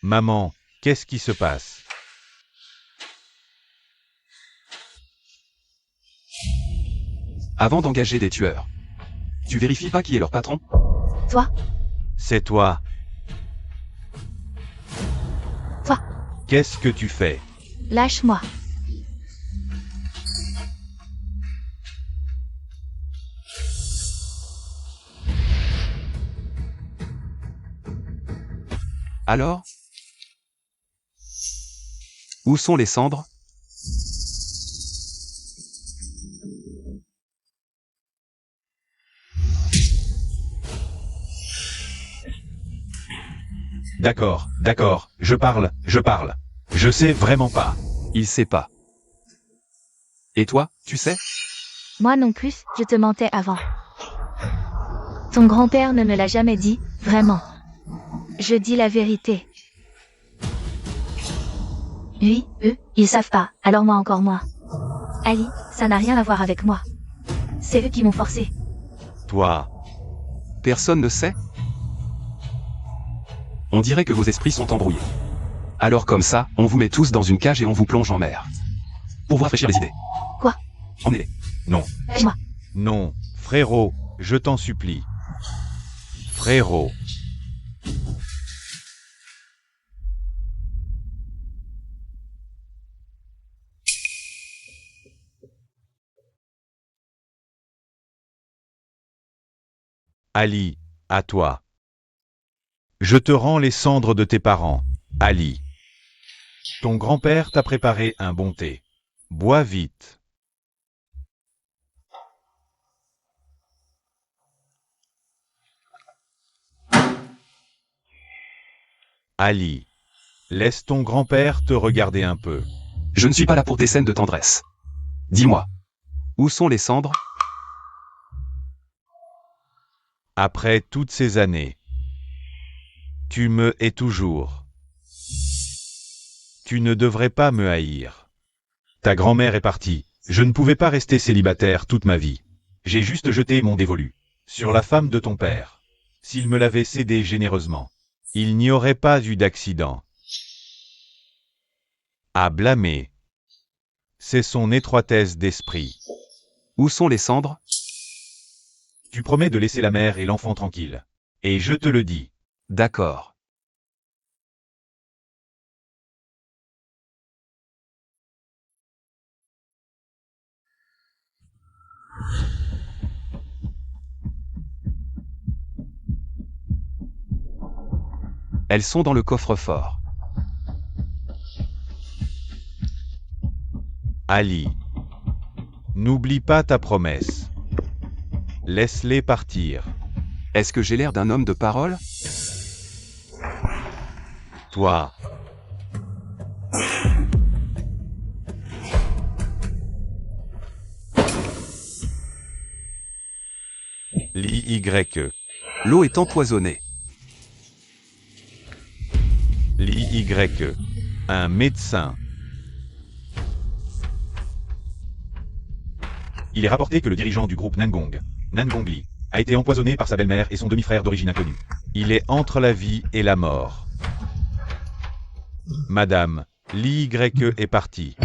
maman, qu'est-ce qui se passe? Avant d'engager des tueurs, tu vérifies pas qui est leur patron? Toi, C'est toi. Toi. Qu'est-ce que tu fais? lâche-moi. Alors? Où sont les cendres? D'accord, d'accord, je parle. Je sais vraiment pas. Il sait pas. Et toi, tu sais? Moi non plus, je te mentais avant. Ton grand-père ne me l'a jamais dit, vraiment. Je dis la vérité. Lui, eux, ils savent pas, alors moi encore moins. Ali, ça n'a rien à voir avec moi. C'est eux qui m'ont forcé. Toi, Personne ne sait? On dirait que vos esprits sont embrouillés. Alors comme ça, on vous met tous dans une cage et on vous plonge en mer. Pour vous rafraîchir les idées. Quoi? Emmenez-les. non, Lâche-moi. non, frérot, je t'en supplie. Frérot. Ali, à toi. Je te rends les cendres de tes parents, Ali. Ton grand-père t'a préparé un bon thé. Bois vite. Ali, laisse ton grand-père te regarder un peu. Je ne suis pas là pour tes scènes de tendresse. Dis-moi. Où sont les cendres? Après toutes ces années, tu me hais toujours. Tu ne devrais pas me haïr. Ta grand-mère est partie. Je ne pouvais pas rester célibataire toute ma vie. J'ai juste jeté mon dévolu sur la femme de ton père. S'il me l'avait cédé généreusement, il n'y aurait pas eu d'accident. À blâmer. C'est son étroitesse d'esprit. Où sont les cendres? Tu promets de laisser la mère et l'enfant tranquilles. Et je te le dis. D'accord. Elles sont dans le coffre-fort. Ali, n'oublie pas ta promesse. Laisse-les partir. Est-ce que j'ai l'air d'un homme de parole? Toi. L'IY. L'eau est empoisonnée. L'IY. Un médecin. Il est rapporté que le dirigeant du groupe Nangong, Nangongli, a été empoisonné par sa belle-mère et son demi-frère d'origine inconnue. Il est entre la vie et la mort. Madame, l'IY est parti.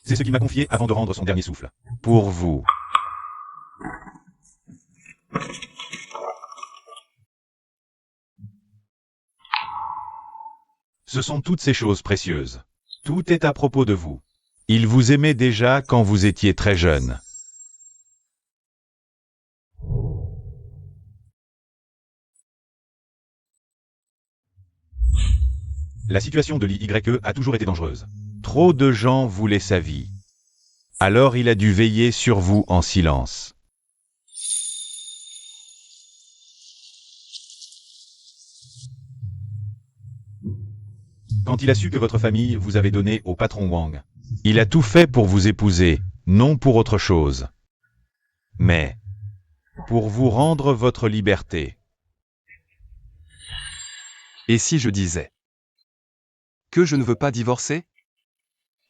C'est ce qu'il m'a confié avant de rendre son dernier souffle. Pour vous. Ce sont toutes ces choses précieuses. Tout est à propos de vous. Il vous aimait déjà quand vous étiez très jeune. La situation de l'IYE a toujours été dangereuse. Trop de gens voulaient sa vie. Alors il a dû veiller sur vous en silence. Quand il a su que votre famille vous avait donné au patron Wang, il a tout fait pour vous épouser, non pour autre chose, mais pour vous rendre votre liberté. Et si je disais que je ne veux pas divorcer?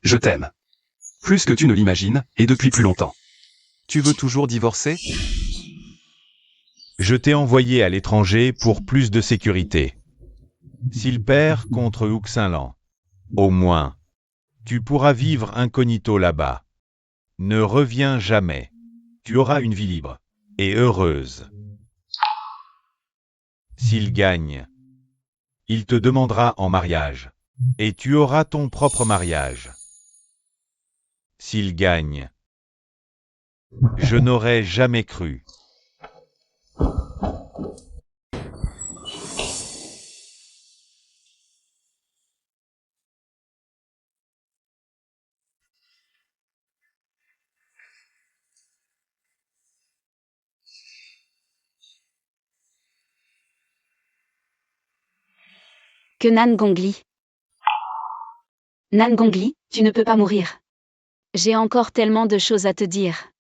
Je t'aime. Plus que tu ne l'imagines, et depuis plus longtemps. Tu veux toujours divorcer? Je t'ai envoyé à l'étranger pour plus de sécurité. S'il perd contre Huxinlan, au moins, tu pourras vivre incognito là-bas. Ne reviens jamais. Tu auras une vie libre et heureuse. S'il gagne, il te demandera en mariage, et tu auras ton propre mariage. S'il gagne, je n'aurais jamais cru. Que Nangongli. Nangongli, tu ne peux pas mourir. J'ai encore tellement de choses à te dire.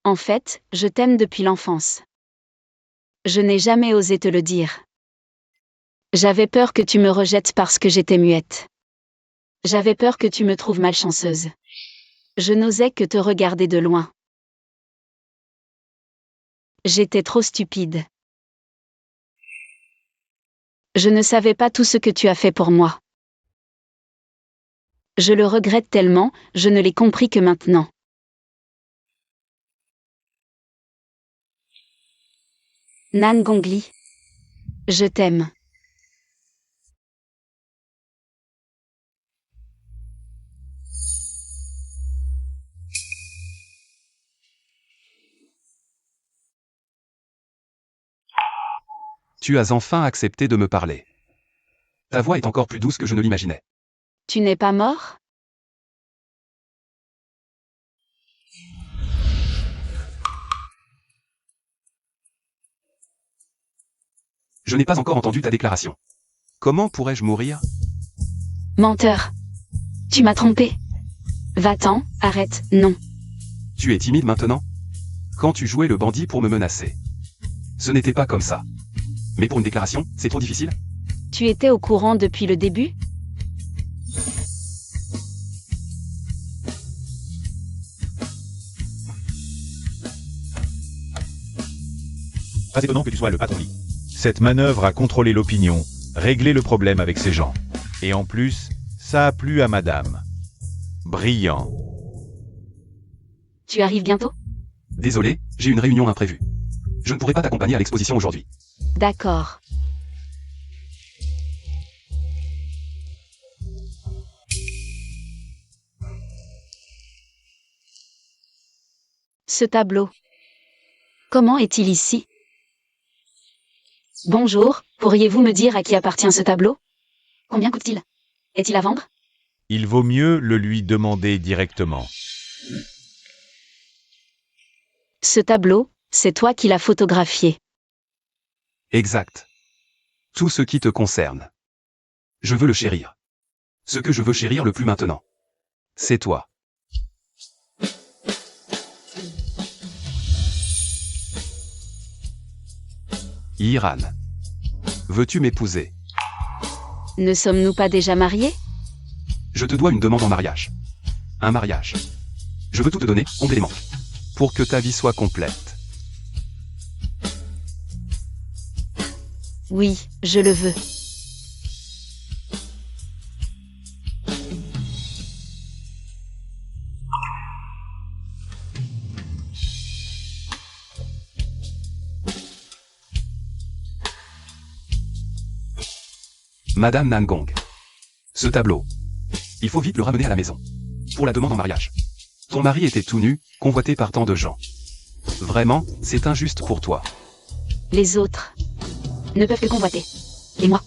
En fait, je t'aime depuis l'enfance. Je n'ai jamais osé te le dire. J'avais peur que tu me rejettes parce que j'étais muette. J'avais peur que tu me trouves malchanceuse. Je n'osais que te regarder de loin. J'étais trop stupide. Je ne savais pas tout ce que tu as fait pour moi. Je le regrette tellement, je ne l'ai compris que maintenant. Nangongli. Je t'aime. Tu as enfin accepté de me parler. Ta voix est encore plus douce que je ne l'imaginais. Tu n'es pas mort? Je n'ai pas encore entendu ta déclaration. Comment pourrais-je mourir? Menteur. Tu m'as trompé. Va-t'en, arrête, non. Tu es timide maintenant? Quand tu jouais le bandit pour me menacer. Ce n'était pas comme ça. Mais pour une déclaration, c'est trop difficile? Tu étais au courant depuis le début? Pas étonnant que tu sois le patron Li. Cette manœuvre a contrôlé l'opinion, réglé le problème avec ces gens. Et en plus, ça a plu à madame. Brillant. Tu arrives bientôt? Désolé, j'ai une réunion imprévue. Je ne pourrai pas t'accompagner à l'exposition aujourd'hui. D'accord. Ce tableau. Comment est-il ici? Bonjour, pourriez-vous me dire à qui appartient ce tableau? Combien coûte-t-il? Est-il à vendre? Il vaut mieux le lui demander directement. Ce tableau, c'est toi qui l'as photographié. Exact. Tout ce qui te concerne. Je veux le chérir. Ce que je veux chérir le plus maintenant. C'est toi. Iran. Veux-tu m'épouser? Ne sommes-nous pas déjà mariés? Je te dois une demande en mariage. Un mariage. Je veux tout te donner, complément. Pour que ta vie soit complète. Oui, je le veux. Madame Nangong. Ce tableau. Il faut vite le ramener à la maison. Pour la demande en mariage. Ton mari était tout nu, convoité par tant de gens. Vraiment, c'est injuste pour toi. Les autres ne peuvent que convoiter. Et moi?